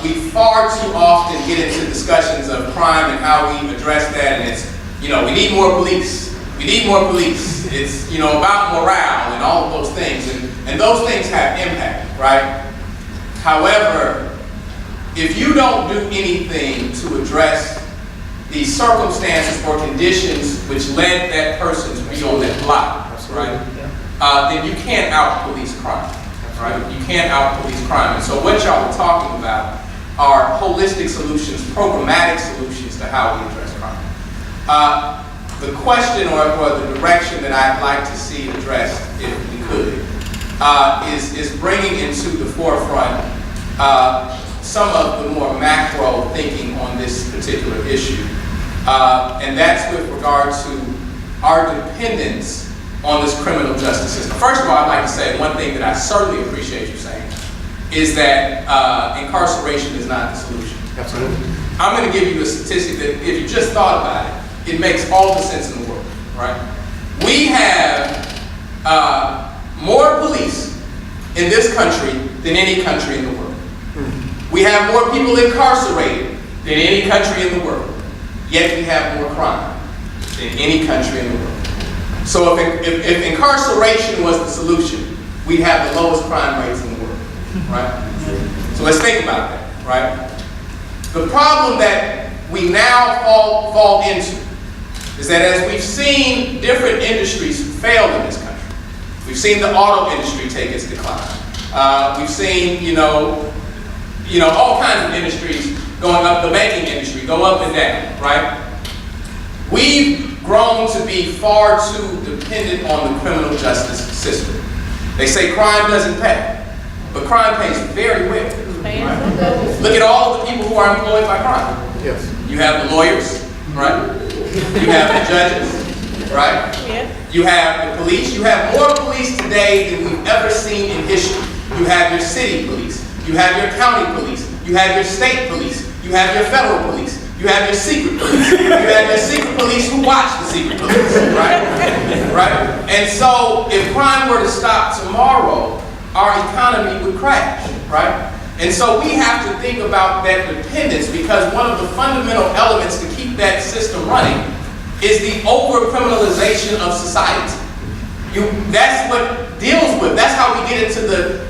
We far too often get into discussions of crime and how we address that, and it's, you know, we need more police. We need more police. It's, you know, about morale and all of those things, and those things have impact, right? However, if you don't do anything to address the circumstances or conditions which led that person to be on that block, right, then you can't out-police crime. Right? You can't out-police crime. And so what y'all are talking about are holistic solutions, programmatic solutions to how we address crime. The question or the direction that I'd like to see addressed, if we could, is bringing into the forefront some of the more macro thinking on this particular issue. And that's with regard to our dependence on this criminal justice system. First of all, I'd like to say one thing that I certainly appreciate you saying is that incarceration is not the solution. Absolutely. I'm going to give you a statistic that if you just thought about it, it makes all the sense in the world, right? We have more police in this country than any country in the world. We have more people incarcerated than any country in the world, yet we have more crime than any country in the world. So if incarceration was the solution, we'd have the lowest crime rates in the world, right? So let's think about that, right? The problem that we now fall into is that as we've seen different industries fail in this country, we've seen the auto industry take its decline. We've seen, you know, all kinds of industries going up, the banking industry go up and down, right? We've grown to be far too dependent on the criminal justice system. They say crime doesn't pay, but crime pays very well. Right? Look at all of the people who are employed by crime. Yes. You have the lawyers, right? You have the judges, right? Yeah. You have the police. You have more police today than we've ever seen in history. You have your city police. You have your county police. You have your state police. You have your federal police. You have your secret police. You have your secret police who watch the secret police, right? Right? And so if crime were to stop tomorrow, our economy would crash, right? And so we have to think about that dependence, because one of the fundamental elements to keep that system running is the over-criminalization of society. That's what deals with, that's how we get into the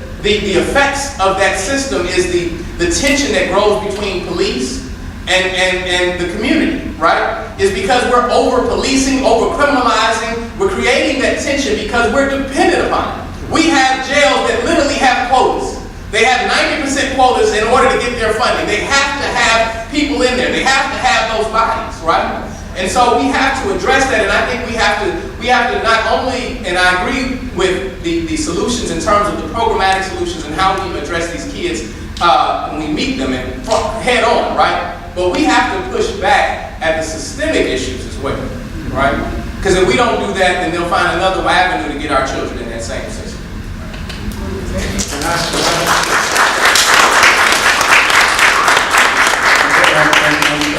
effects of that system is the tension that grows between police and the community, right? Is because we're over-policing, over-criminalizing, we're creating that tension because we're dependent upon it. We have jails that literally have quotas. They have 90% quotas in order to get their funding. They have to have people in there. They have to have those bodies, right? And so we have to address that, and I think we have to not only, and I agree with the solutions in terms of the programmatic solutions and how we address these kids when we meet them and head on, right? But we have to push back at the systemic issues as well, right? Because if we don't do that, then they'll find another avenue to get our children in that same system.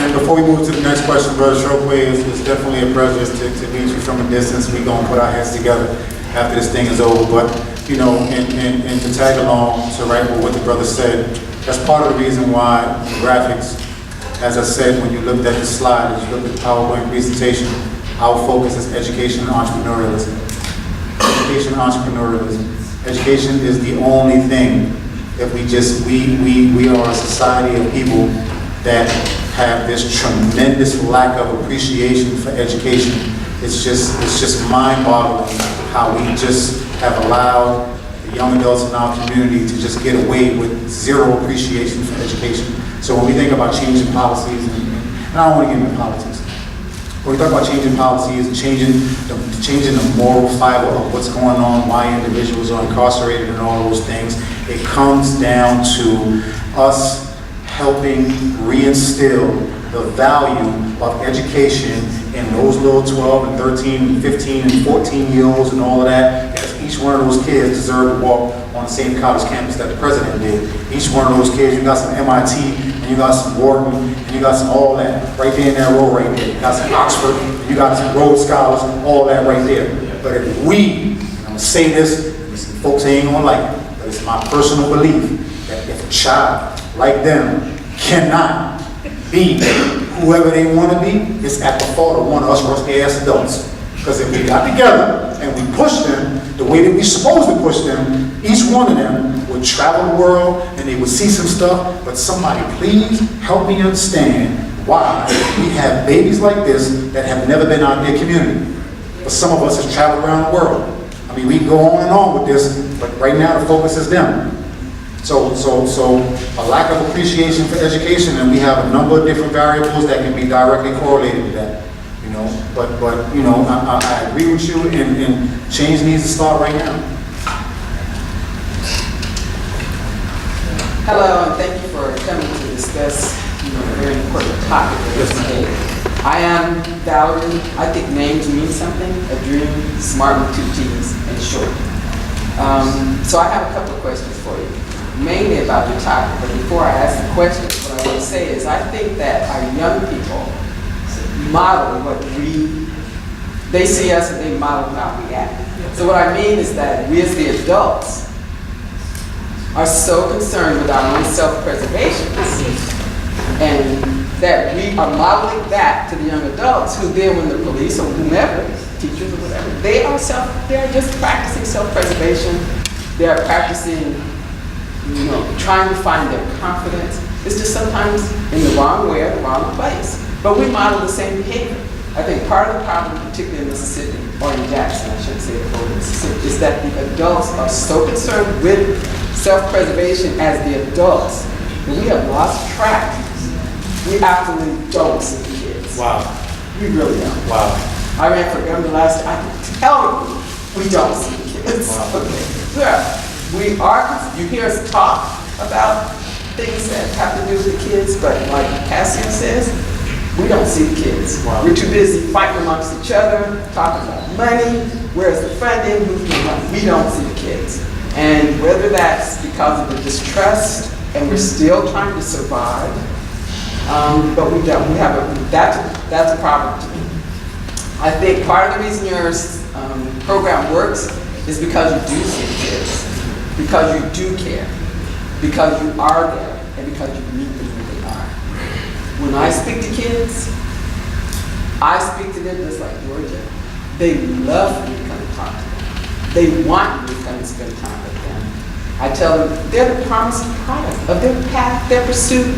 And before we move to the next question, Brother Chokwe, it's definitely a pleasure to meet you from a distance. We're going to put our heads together after this thing is over. But, you know, and to tag along to right with what the brother said, that's part of the reason why graphics, as I said, when you looked at the slide, as you looked at the PowerPoint presentation, our focus is education and entrepreneurialism. Education and entrepreneurialism. Education is the only thing that we are a society of people that have this tremendous lack of appreciation for education. It's just mind-boggling how we just have allowed the young adults in our community to just get away with zero appreciation for education. So when we think about changing policies, and I don't want to get into politics, when we talk about changing policies and changing the moral fiber of what's going on, why individuals are incarcerated and all those things, it comes down to us helping reinstill the value of education in those little 12 and 13 and 15 and 14-year-olds and all of that. As each one of those kids deserve to walk on the same college campus that the president did. Each one of those kids, you got some MIT, and you got some Wharton, and you got some all that right there in that row right there. You got some Oxford, and you got some Rhodes Scholars, all that right there. But if we, and I'm going to say this, and some folks ain't going to like it, but it's my personal belief that if a child like them cannot be whoever they want to be, it's at the fault of one of us rusty-ass adults. Because if we got together and we pushed them the way that we're supposed to push them, each one of them would travel the world and they would see some stuff. But somebody please help me understand why we have babies like this that have never been out in their community. But some of us have traveled around the world. I mean, we can go on and on with this, but right now the focus is them. So a lack of appreciation for education, and we have a number of different variables that can be directly correlated to that. You know, but you know, I agree with you, and change needs to start right now. Hello, and thank you for coming to discuss, you know, a very important topic today. I am Valerie. I think names mean something. A dream, smart with 2 T's, and short. So I have a couple of questions for you, mainly about the topic. But before I ask the questions, what I want to say is I think that our young people model what they see us and they model how we act. So what I mean is that we as the adults are so concerned with our own self-preservation and that we are modeling that to the young adults who then when the police or whomever, teachers or whatever, they are just practicing self-preservation. They are practicing, you know, trying to find their confidence. It's just sometimes in the wrong way or the wrong place. But we model the same behavior. I think part of the problem, particularly in Mississippi, or in Jackson, I shouldn't say the whole Mississippi, is that the adults are so concerned with self-preservation as the adults that we have lost track. We absolutely don't see the kids. Wow. We really don't. Wow. I ran for governor last year. I can tell you, we don't see the kids. Wow. Okay. Yeah. We are, you hear us talk about things that have to do with the kids, but like Cassio says, we don't see the kids. Wow. We're too busy fighting amongst each other, talking about money, where's the funding, who's the money. We don't see the kids. And whether that's because of the distrust, and we're still trying to survive, but we don't. We have that's a problem to me. I think part of the reason your program works is because you do see the kids, because you do care, because you are there, and because you meet them where they are. When I speak to kids, I speak to them just like Georgia. They love for me to come and talk to them. They want you to come and spend time with them. I tell them they're the promised product of their path, their pursuit.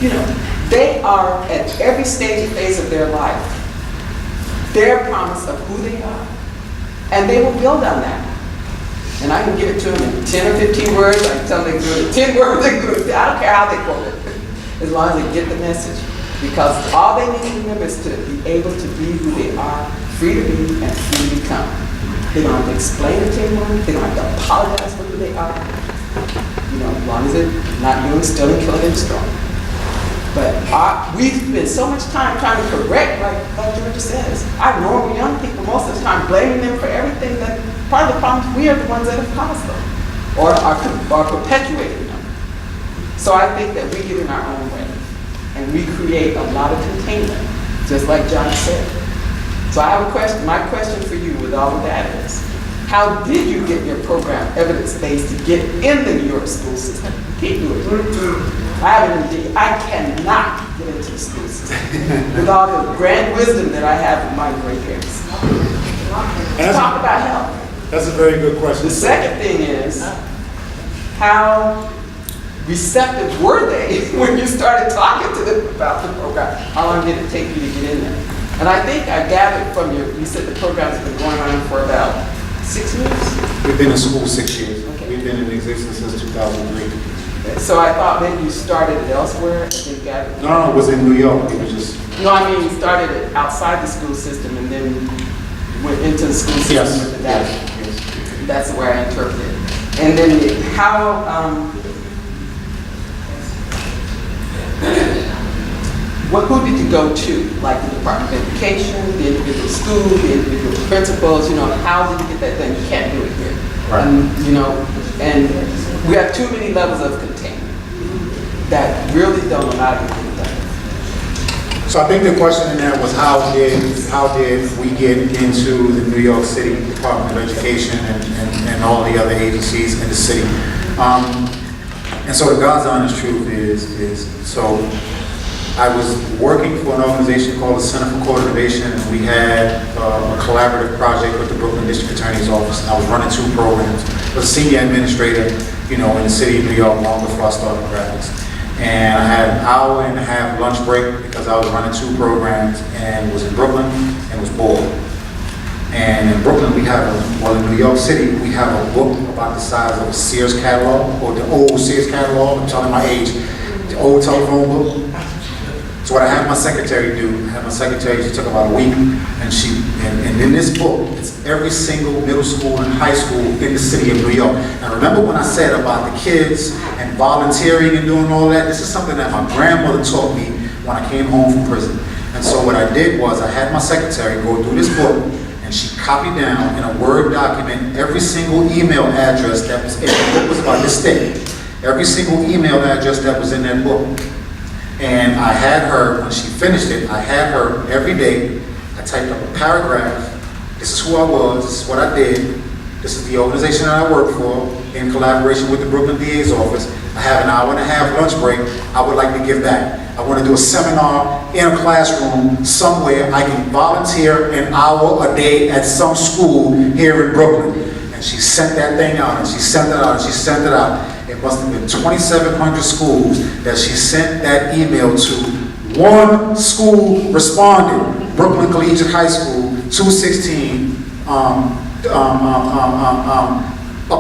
You know, they are at every stage and phase of their life, their promise of who they are. And they will build on that. And I can give it to them in 10 or 15 words. I can tell them they can do it in 10 words. They can do it. I don't care how they quote it, as long as they get the message. Because all they need to remember is to be able to be who they are, free to be and free to become. They don't have to explain it to anyone. They don't have to apologize for who they are. You know, as long as they're not doing, stealing, killing, and destroying. But we spend so much time trying to correct, like Georgia says. Our normal young people, most of the time, blaming them for everything that, part of the problem is we are the ones that have caused them, or are perpetuating them. So I think that we get in our own way, and we create a lot of containment, just like John said. So I have a question, my question for you with all of that is, how did you get your program evidence-based to get in the New York school system? Keep doing it. I have it indeed. I cannot get into the school system with all the grand wisdom that I have from my great parents. Talk about health. That's a very good question. The second thing is, how receptive were they when you started talking to them about the program? How long did it take you to get in there? And I think I gathered from you said the program's been going on for about 6 years? We've been in school 6 years. Okay. We've been in existence since 2003. So I thought maybe you started it elsewhere and then gathered. No, it was in New York. It was just. No, I mean you started it outside the school system and then went into the school system with the data. Yes. That's the way I interpret it. And then how, who did you go to? Like the Department of Education, the individual school, the individual principals, you know, how did you get that done? You can't do it here. Right. And, you know, and we have too many levels of containment that really don't allow you to do that. So I think the question in there was how did we get into the New York City Department of Education and all the other agencies in the city. And so the God's honest truth is so I was working for an organization called the Center for Coordination, and we had a collaborative project with the Brooklyn District Attorney's Office, and I was running 2 programs. I was a senior administrator, you know, in the city of New York long before I started graphics. And I had an hour and a half lunch break because I was running 2 programs and was in Brooklyn and was bored. And in Brooklyn, we have in New York City, we have a book about the size of a Sears catalog, or the old Sears catalog. I'm telling my age, the old telephone book. So what I had my secretary do, she took about a week, and in this book, it's every single middle school and high school in the city of New York. And remember when I said about the kids and volunteering and doing all that? This is something that my grandmother taught me when I came home from prison. And so what I did was I had my secretary go through this book, and she copied down in a Word document every single email address that was in the book was about this thick. Every single email address that was in that book. And I had her, when she finished it, I had her every day, I typed up a paragraph. This is who I was, this is what I did, this is the organization that I work for, in collaboration with the Brooklyn DA's office. I have an hour and a half lunch break, I would like to give back. I want to do a seminar in a classroom somewhere. I can volunteer an hour a day at some school here in Brooklyn. And she sent that thing out, and she sent it out, and she sent it out. It must have been 2,700 schools that she sent that email to. One school responded, Brooklyn Collegiate High School, 216, up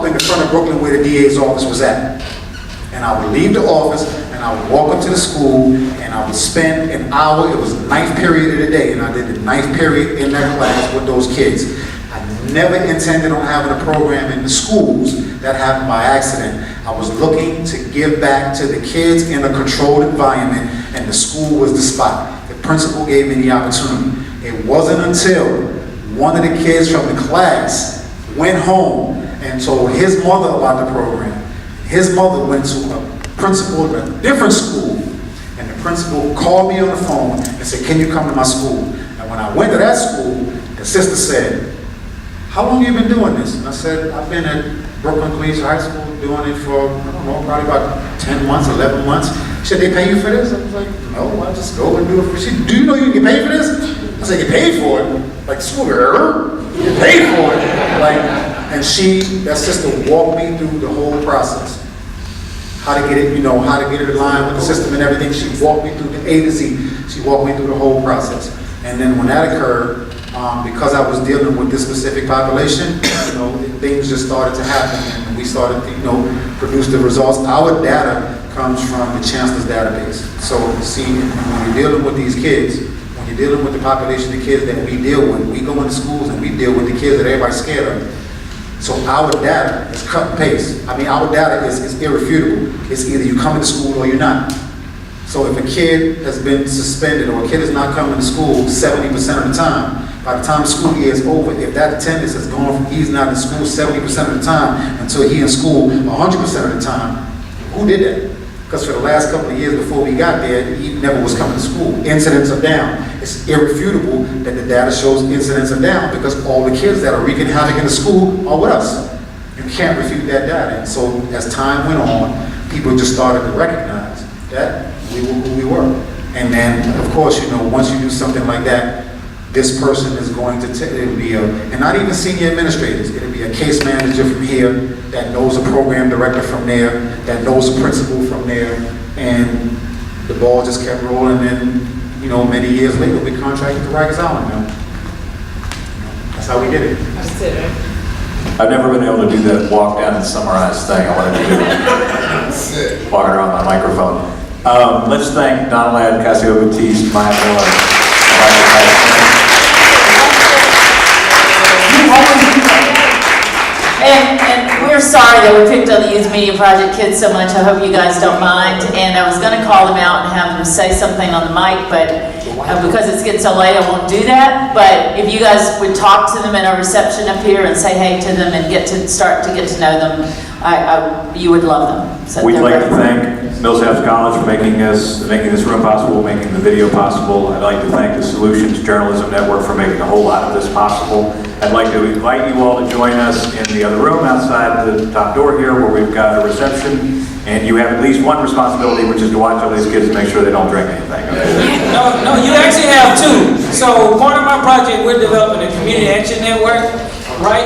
in the front of Brooklyn where the DA's office was at. And I would leave the office, and I would walk up to the school, and I would spend an hour. It was the 9th period of the day, and I did the 9th period in that class with those kids. I never intended on having a program in the schools. That happened by accident. I was looking to give back to the kids in a controlled environment, and the school was the spot. The principal gave me the opportunity. It wasn't until one of the kids from the class went home and told his mother about the program. His mother went to a principal at a different school, and the principal called me on the phone and said, "Can you come to my school?" And when I went to that school, the sister said, "How long have you been doing this?" And I said, "I've been at Brooklyn Collegiate High School doing it for, I don't know, probably about 10 months, 11 months. She said, "They pay you for this?" I was like, "No, I just go and do it." She said, "Do you know you get paid for this?" I said, "You paid for it?" Like, school, you get paid for it. Like, And that sister walked me through the whole process. How to get it, how to get it in line with the system and everything. She walked me through the A to Z. She walked me through the whole process. And then when that occurred, because I was dealing with this specific population, things just started to happen, and we started to, produce the results. Our data comes from the Chancellor's database. So, see, when you're dealing with these kids, when you're dealing with the population of kids that we deal with, we go into schools and we deal with the kids that everybody's scared of. So our data is cut and paste. I mean, our data is irrefutable. It's either you come to school or you're not. So if a kid has been suspended or a kid is not coming to school 70% of the time, by the time the school year is over, if that attendance has gone from he's not in school 70% of the time until he's in school 100% of the time, who did that? Because for the last couple of years before we got there, he never was coming to school. Incidents are down. It's irrefutable that the data shows incidents are down because all the kids that are wreaking havoc in the school are with us. You can't refute that data. And so as time went on, people just started to recognize that we were who we were. And then, of course, once you do something like that, this person is going to, it'll be and not even senior administrators, it'll be a case manager from here that knows a program director from there, that knows a principal from there, and the ball just kept rolling, and many years later, we contracted to Rikers Island now. That's how we did it. That's it, right? I've never been able to do that walk down and summarize thing I wanted to do. Walking around my microphone. Let's thank Donna Ladd, Cassio Batteast, Maya Miller. And we're sorry that we picked on the Youth Media Project kids so much. I hope you guys don't mind. And I was going to call them out and have them say something on the mic, but because it's getting so late, I won't do that. But if you guys would talk to them in our reception up here and say hey to them and start to get to know them, you would love them. So we'd like to thank Mills House College for making this room possible, making the video possible. I'd like to thank the Solutions Journalism Network for making a whole lot of this possible. I'd like to invite you all to join us in the other room outside the top door here where we've got a reception. And you have at least one responsibility, which is to watch all these kids and make sure they don't drink anything. Okay? No, you actually have two. So part of my project, we're developing a community action network, right?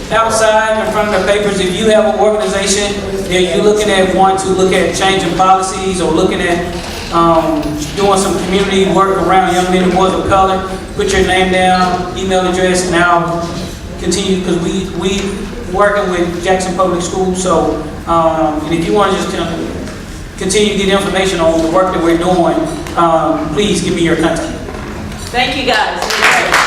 Outside in front of the papers, if you have an organization that you're looking at, want to look at changing policies or looking at doing some community work around young men and boys of color, put your name down, email address, and I'll continue because we working with Jackson Public Schools. So, and if you want to just continue to get information on the work that we're doing, please give me your contact. Thank you guys.